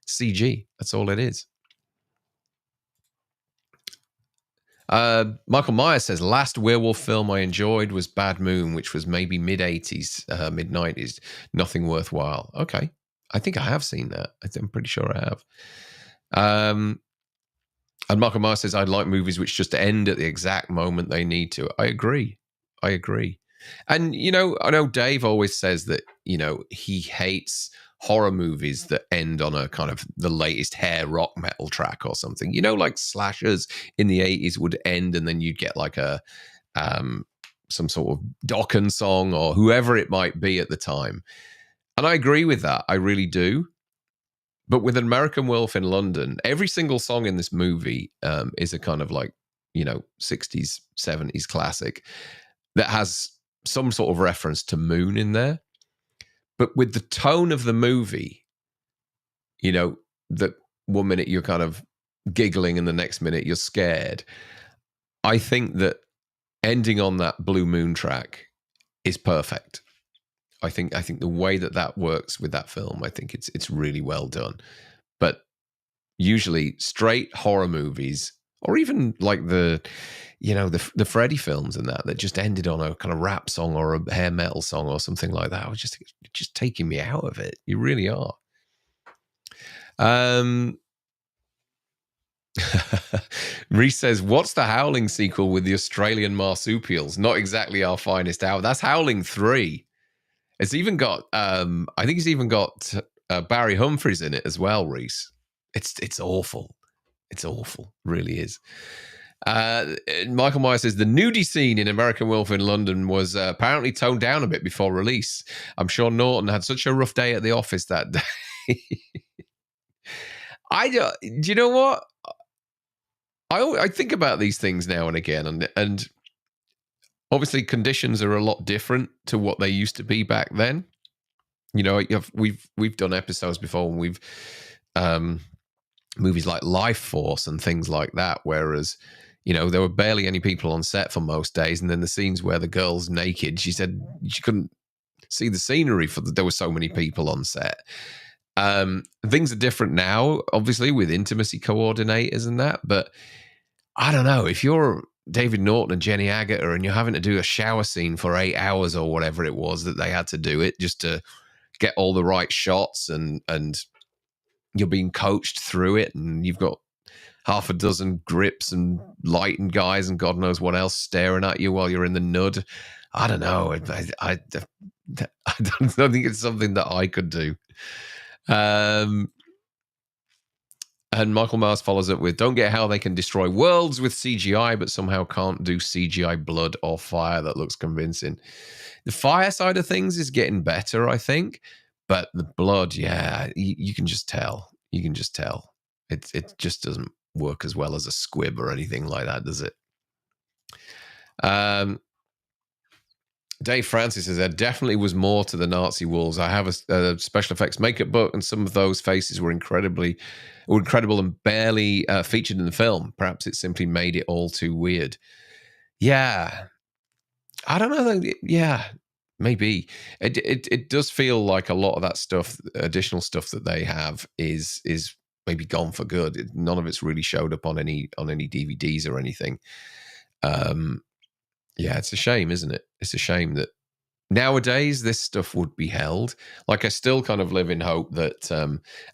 CG. That's all it is. Michael Myers says, last werewolf film I enjoyed was Bad Moon, which was maybe mid-80s, mid-90s. Nothing worthwhile. Okay. I think I have seen that. I'm pretty sure I have. And Michael Myers says, I'd like movies which just end at the exact moment they need to. I agree. And, you know, I know Dave always says that, you know, he hates horror movies that end on a kind of the latest hair rock metal track or something. You know, like slashers in the 80s would end and then you'd get like a some sort of Dokken song or whoever it might be at the time. And I agree with that. I really do. But with An American Werewolf in London, every single song in this movie is a kind of like, you know, 60s, 70s classic that has some sort of reference to Moon in there. But with the tone of the movie, you know, that one minute you're kind of giggling and the next minute you're scared. I think that ending on that Blue Moon track is perfect. I think the way that works with that film, I think it's really well done. But usually straight horror movies, or even like the Freddy films and that just ended on a kind of rap song or a hair metal song or something like that, I was just taking me out of it. You really are. Reese says, what's the Howling sequel with the Australian marsupials? Not exactly our finest hour. That's Howling 3. It's even got, I think it's even got Barry Humphries in it as well, Reese. It's awful. It's awful. It really is. Michael Myers says, the nudie scene in American Werewolf in London was apparently toned down a bit before release. I'm sure Norton had such a rough day at the office that day. Do you know what? I think about these things now and again, and obviously conditions are a lot different to what they used to be back then. You know, we've done episodes before, and we've movies like Life Force and things like that, whereas, you know, there were barely any people on set for most days, and then the scenes where the girl's naked, she said she couldn't see the scenery there were so many people on set. Things are different now, obviously, with intimacy coordinators and that, but I don't know, if you're David Norton and Jenny Agutter and you're having to do a shower scene for 8 hours or whatever it was that they had to do it just to get all the right shots, and you're being coached through it, and you've got half a dozen grips and lighting guys and God knows what else staring at you while you're in the nud. I don't know. I don't think it's something that I could do. And Michael Myers follows up with, don't get how they can destroy worlds with CGI, but somehow can't do CGI blood or fire that looks convincing. The fire side of things is getting better, I think. But the blood, yeah, you can just tell. You can just tell. It just doesn't work as well as a squib or anything like that, does it? Dave Francis says, there definitely was more to the Nazi wolves. I have a special effects makeup book, and some of those faces were incredible and barely featured in the film. Perhaps it simply made it all too weird. Yeah. I don't know. Yeah, maybe. It does feel like a lot of that stuff, additional stuff that they have is maybe gone for good. None of it's really showed up on any DVDs or anything. Yeah, it's a shame, isn't it? It's a shame that nowadays this stuff would be held. Like, I still kind of live in hope that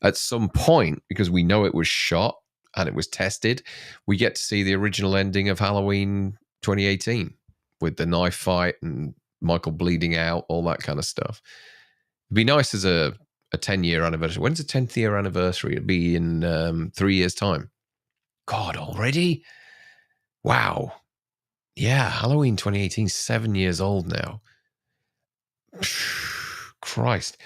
at some point, because we know it was shot and it was tested, we get to see the original ending of Halloween 2018 with the knife fight and Michael bleeding out, all that kind of stuff. It'd be nice as a a 10-year anniversary. When's the 10th year anniversary? It'll be in 3 years' time. God, already? Wow. Yeah, Halloween 2018, 7 years old now. Christ.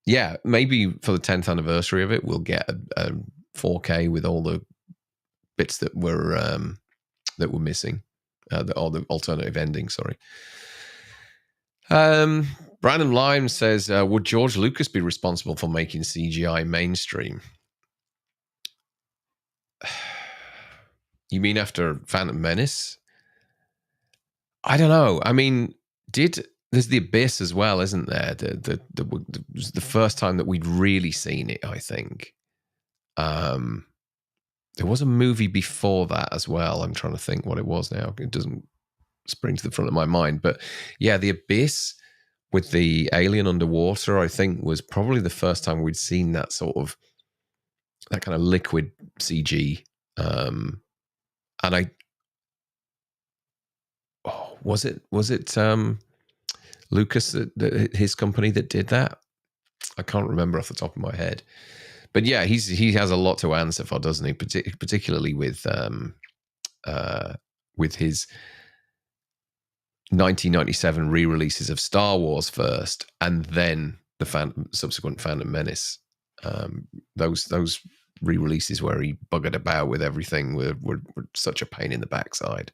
Yeah, maybe for the 10th anniversary of it, we'll get a 4K with all the bits that were missing, or the alternative ending. Sorry. Brandon Lime says, "Would George Lucas be responsible for making CGI mainstream?" You mean after Phantom Menace? I don't know. I mean, there's The Abyss as well, isn't there? Was the first time that we'd really seen it, I think. There was a movie before that as well. I'm trying to think what it was now. It doesn't spring to the front of my mind. But yeah, The Abyss with the alien underwater, I think, was probably the first time we'd seen that kind of liquid CG. And was it Lucas, his company, that did that? I can't remember off the top of my head. But yeah, he has a lot to answer for, doesn't he? Particularly with his 1997 re-releases of Star Wars first, and then the subsequent Phantom Menace. Those re-releases where he buggered about with everything were such a pain in the backside.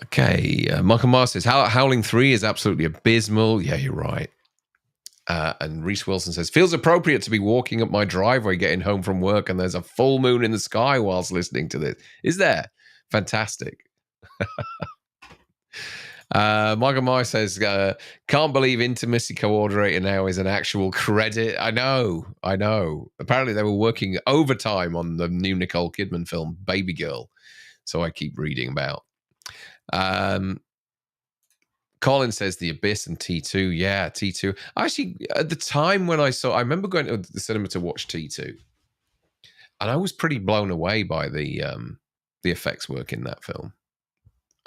Okay, Michael Mars says, Howling 3 is absolutely abysmal. Yeah, you're right. And Reese Wilson says, feels appropriate to be walking up my driveway getting home from work and there's a full moon in the sky whilst listening to this. Is there? Fantastic. Michael Myers says, can't believe intimacy coordinator now is an actual credit. I know. Apparently they were working overtime on the new Nicole Kidman film, Baby Girl. So I keep reading about. Colin says The Abyss and T2. Yeah, T2. Actually, at the time when I remember going to the cinema to watch T2, and I was pretty blown away by the effects work in that film.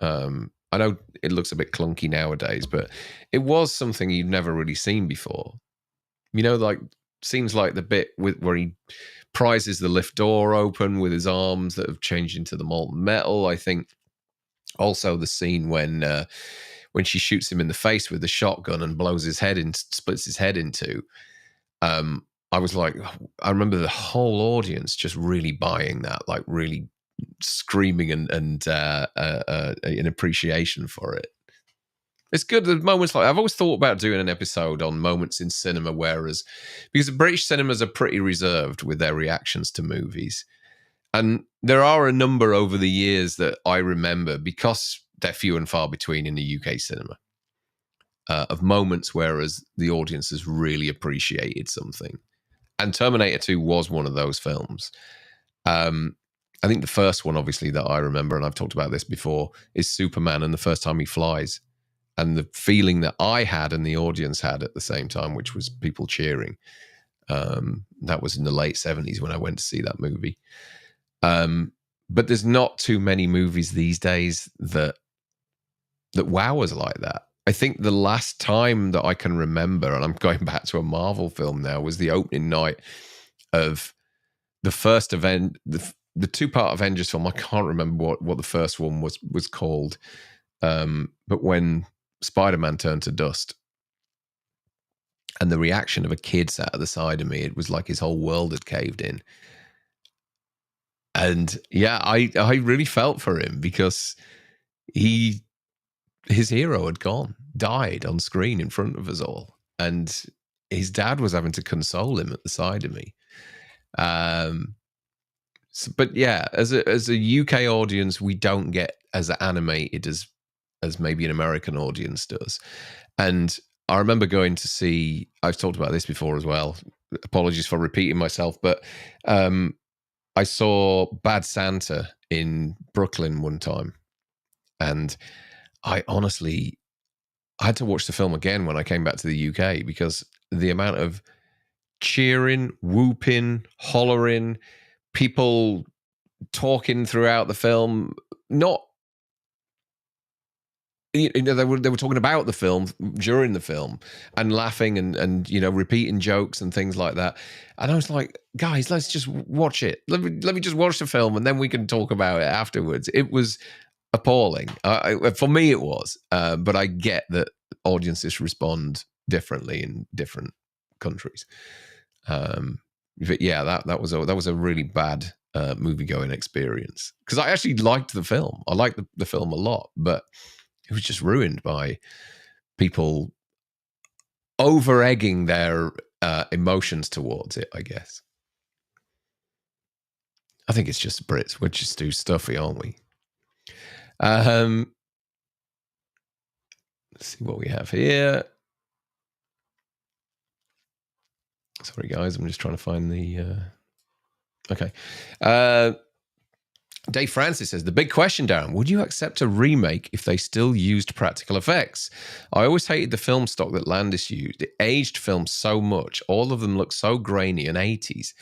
I know it looks a bit clunky nowadays, but it was something you'd never really seen before. You know, like, seems like the bit where he prizes the lift door open with his arms that have changed into the molten metal. I think also the scene when she shoots him in the face with the shotgun and blows his head in, splits his head in two. I was like, I remember the whole audience just really buying that, like really screaming and in appreciation for it. It's good. The moments like I've always thought about doing an episode on moments in cinema, because the British cinemas are pretty reserved with their reactions to movies. And there are a number over the years that I remember, because they're few and far between in the UK cinema, of moments whereas the audience has really appreciated something. And Terminator 2 was one of those films. I think the first one, obviously, that I remember, and I've talked about this before, is Superman and the first time he flies. And the feeling that I had and the audience had at the same time, which was people cheering. That was in the late 70s when I went to see that movie. But there's not too many movies these days that wow us like that. I think the last time that I can remember, and I'm going back to a Marvel film now, was the opening night of the first event, the two-part Avengers film. I can't remember what the first one was called. But when Spider-Man turned to dust, and the reaction of a kid sat at the side of me, it was like his whole world had caved in. And yeah, I really felt for him, because his hero had died on screen in front of us all, and his dad was having to console him at the side of me. But yeah, as a UK audience, we don't get as animated as maybe an American audience does. And I remember going to see, I've talked about this before as well, apologies for repeating myself, but I saw Bad Santa in Brooklyn one time, and I had to watch the film again when I came back to the UK, because the amount of cheering, whooping, hollering, people talking throughout the film, not they were talking about the film during the film and laughing and repeating jokes and things like that. And I was like, guys, let's just watch it. Let me just watch the film and then we can talk about it afterwards. It was appalling. For me, it was. But I get that audiences respond differently in different countries. But yeah, that was a really bad movie going experience, because I actually liked the film. I liked the film a lot, but it was just ruined by people over egging their emotions towards it, I guess. I think it's just Brits. We're just too stuffy, aren't we? Let's see what we have here. Sorry, guys. I'm just trying to find the... Okay. Dave Francis says, the big question, Darren, would you accept a remake if they still used practical effects? I always hated the film stock that Landis used. It aged films so much. All of them look so grainy and 80s.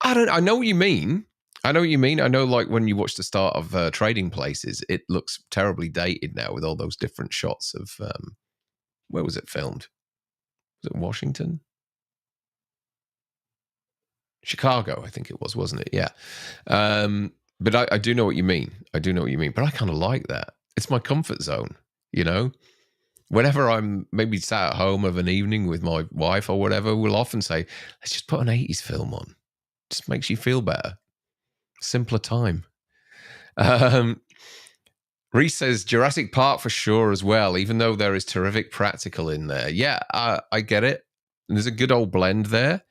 I know what you mean. I know, like, when you watch the start of Trading Places, it looks terribly dated now with all those different shots of... where was it filmed? Was it Washington? Chicago, I think it was, wasn't it? Yeah. But I do know what you mean. But I kind of like that. It's my comfort zone, Whenever I'm maybe sat at home of an evening with my wife or whatever, we'll often say, let's just put an 80s film on. Just makes you feel better. Simpler time. Reese says Jurassic Park for sure as well, even though there is terrific practical in there. Yeah, I get it. And there's a good old blend there.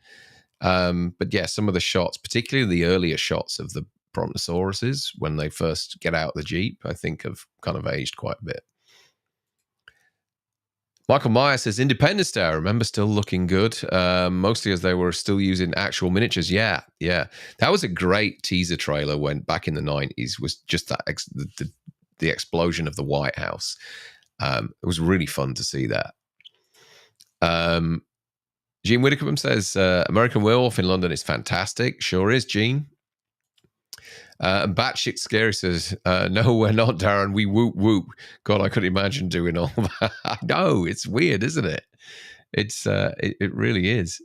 But yeah, some of the shots, particularly the earlier shots of the brontosauruses when they first get out of the Jeep, I think have kind of aged quite a bit. Michael Meyer says Independence Day, I remember still looking good, mostly as they were still using actual miniatures. Yeah. That was a great teaser trailer when back in the 90s was just that the explosion of the White House. It was really fun to see that. Gene Whitcomb says American Werewolf in London is fantastic. Sure is, Gene. And Batshit Scary says, no, we're not, Darren. We whoop whoop. God, I couldn't imagine doing all that. I know, it's weird, isn't it? It's it really is.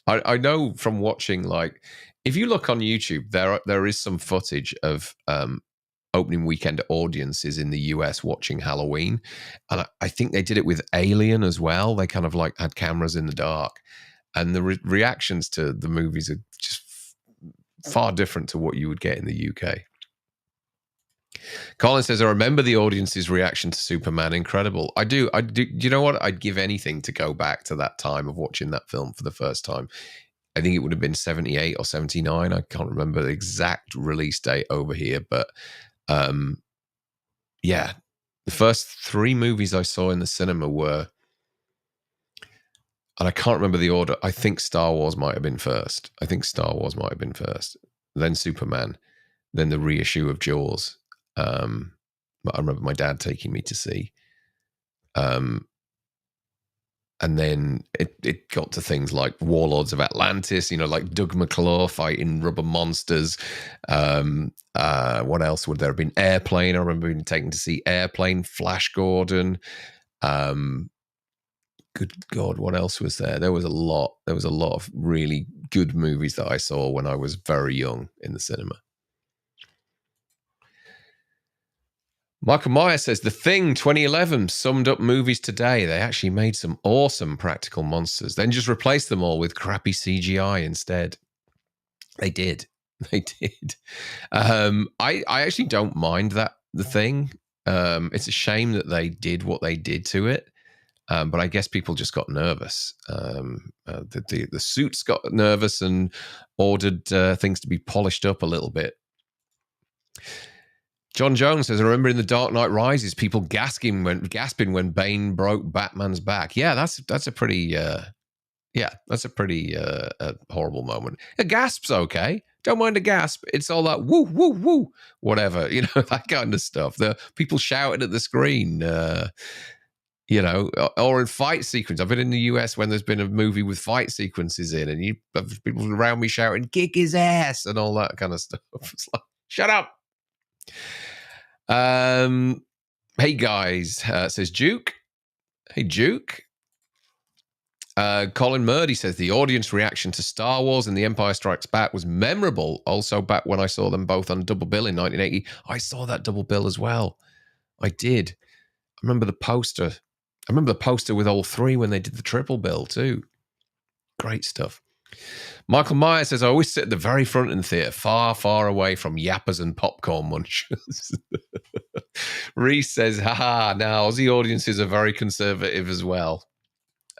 I know from watching, like, if you look on YouTube, there is some footage of opening weekend audiences in the US watching Halloween. And I think they did it with Alien as well. They kind of like had cameras in the dark. And the reactions to the movies are just far different to what you would get in the UK. Colin says, I remember the audience's reaction to Superman. Incredible. I do. You know what? I'd give anything to go back to that time of watching that film for the first time. I think it would have been 78 or 79. I can't remember the exact release date over here. But yeah, the first 3 movies I saw in the cinema were... And I can't remember the order. I think Star Wars might have been first. Then Superman. Then the reissue of Jaws. I remember my dad taking me to see. And then it got to things like Warlords of Atlantis, like Doug McClure fighting rubber monsters. What else would there have been? Airplane. I remember being taken to see Airplane, Flash Gordon. Good God, what else was there? There was a lot of really good movies that I saw when I was very young in the cinema. Michael Meyer says, The Thing 2011 summed up movies today. They actually made some awesome practical monsters, then just replaced them all with crappy CGI instead. They did. I actually don't mind that, The Thing. It's a shame that they did what they did to it. But I guess people just got nervous. The suits got nervous and ordered things to be polished up a little bit. John Jones says, I remember in The Dark Knight Rises, people gasping when Bane broke Batman's back. Yeah, that's a pretty horrible moment. A gasp's okay. Don't mind a gasp. It's all that woo, woo, woo, whatever, that kind of stuff. The people shouting at the screen. Or in fight sequence. I've been in the US when there's been a movie with fight sequences in, and you have people around me shouting, kick his ass, and all that kind of stuff. It's like, shut up. Hey guys, says Duke. Hey Duke. Colin Murdy says the audience reaction to Star Wars and The Empire Strikes Back was memorable. Also, back when I saw them both on double bill in 1980, I saw that double bill as well. I did. I remember the poster. I remember the poster with all three when they did the triple bill too. Great stuff. Michael Myers says, I always sit at the very front in the theatre, far, far away from yappers and popcorn munchers. Reese says, haha, now Aussie audiences are very conservative as well.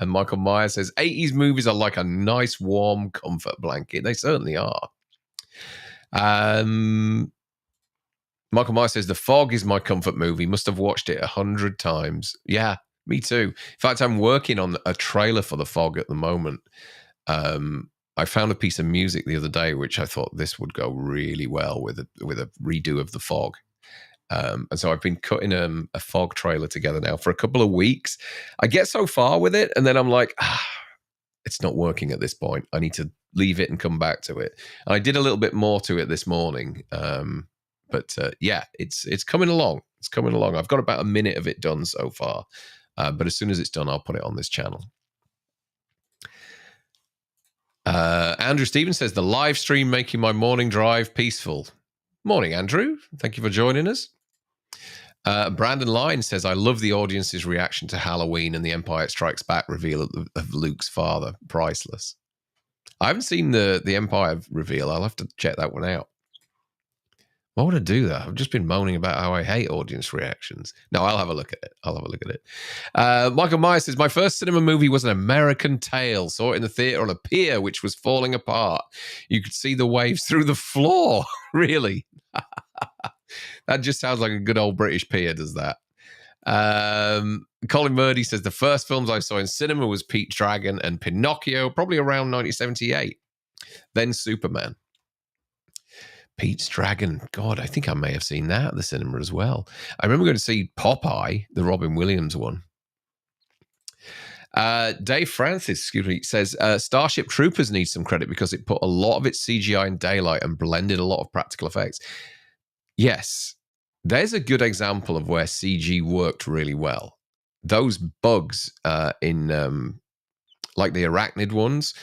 And Michael Myers says, 80s movies are like a nice, warm comfort blanket. They certainly are. Michael Myers says, The Fog is my comfort movie. Must have watched it 100 times. Yeah, me too. In fact, I'm working on a trailer for The Fog at the moment. I found a piece of music the other day, which I thought this would go really well with a redo of The Fog. And so I've been cutting a Fog trailer together now for a couple of weeks. I get so far with it, and then I'm like, it's not working at this point. I need to leave it and come back to it. And I did a little bit more to it this morning. But yeah, it's coming along. It's coming along. I've got about a minute of it done so far. But as soon as it's done, I'll put it on this channel. Andrew Stevens says, the live stream making my morning drive peaceful. Morning, Andrew. Thank you for joining us. Brandon Lyne says, I love the audience's reaction to Halloween and the Empire Strikes Back reveal of Luke's father. Priceless. I haven't seen the Empire reveal. I'll have to check that one out. Why would I do that? I've just been moaning about how I hate audience reactions. No, I'll have a look at it. Michael Myers says, my first cinema movie was An American Tale. Saw it in the theater on a pier, which was falling apart. You could see the waves through the floor. Really? That just sounds like a good old British pier, does that? Colin Murdy says, the first films I saw in cinema was Pete's Dragon and Pinocchio, probably around 1978. Then Superman. Pete's Dragon. God, I think I may have seen that at the cinema as well. I remember going to see Popeye, the Robin Williams one. Dave Francis, says Starship Troopers needs some credit because it put a lot of its CGI in daylight and blended a lot of practical effects. Yes, there's a good example of where CG worked really well. Those bugs in like the arachnid ones,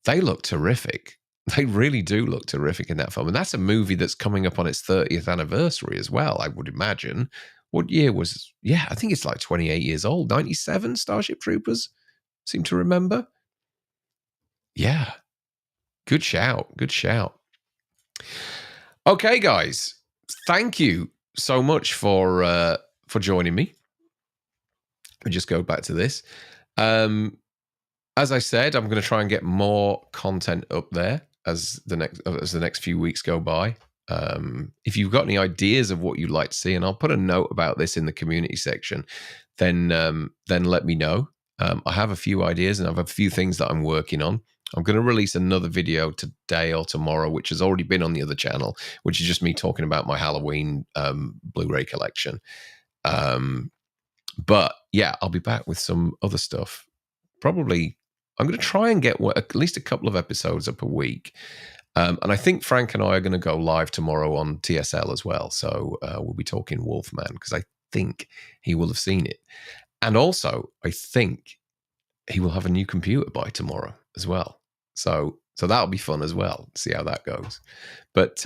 they look terrific. They really do look terrific in that film. And that's a movie that's coming up on its 30th anniversary as well, I would imagine. What year was... Yeah, I think it's like 28 years old. 97, Starship Troopers? Seem to remember. Yeah. Good shout. Good shout. Okay, guys. Thank you so much for joining me. I'll just go back to this. As I said, I'm going to try and get more content up there as the next few weeks go by. If you've got any ideas of what you'd like to see, and I'll put a note about this in the community section, then let me know. I have a few ideas and I have a few things that I'm working on. I'm going to release another video today or tomorrow, which has already been on the other channel, which is just me talking about my Halloween Blu-ray collection. But yeah, I'll be back with some other stuff. Probably, I'm going to try and get at least a couple of episodes up a week. And I think Frank and I are going to go live tomorrow on TSL as well. So we'll be talking Wolfman because I think he will have seen it. And also, I think he will have a new computer by tomorrow as well. So that'll be fun as well. See how that goes. But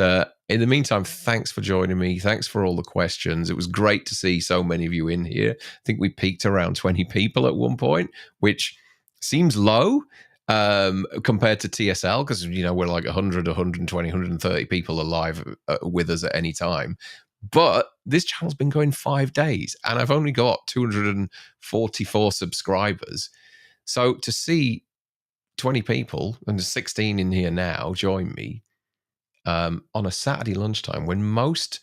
in the meantime, thanks for joining me. Thanks for all the questions. It was great to see so many of you in here. I think we peaked around 20 people at one point, which seems low compared to TSL because, we're like 100, 120, 130 people alive with us at any time. But this channel's been going 5 days and I've only got 244 subscribers. So to see 20 people, and there's 16 in here now, join me on a Saturday lunchtime when most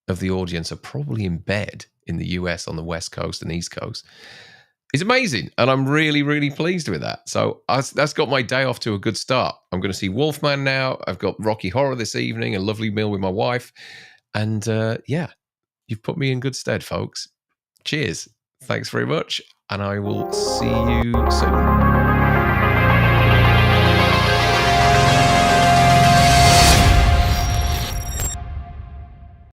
of the audience are probably in bed in the US on the West Coast and East Coast, is amazing. And I'm really, really pleased with that. So that's got my day off to a good start. I'm going to see Wolfman now. I've got Rocky Horror this evening, a lovely meal with my wife. And yeah, you've put me in good stead, folks. Cheers. Thanks very much. And I will see you soon.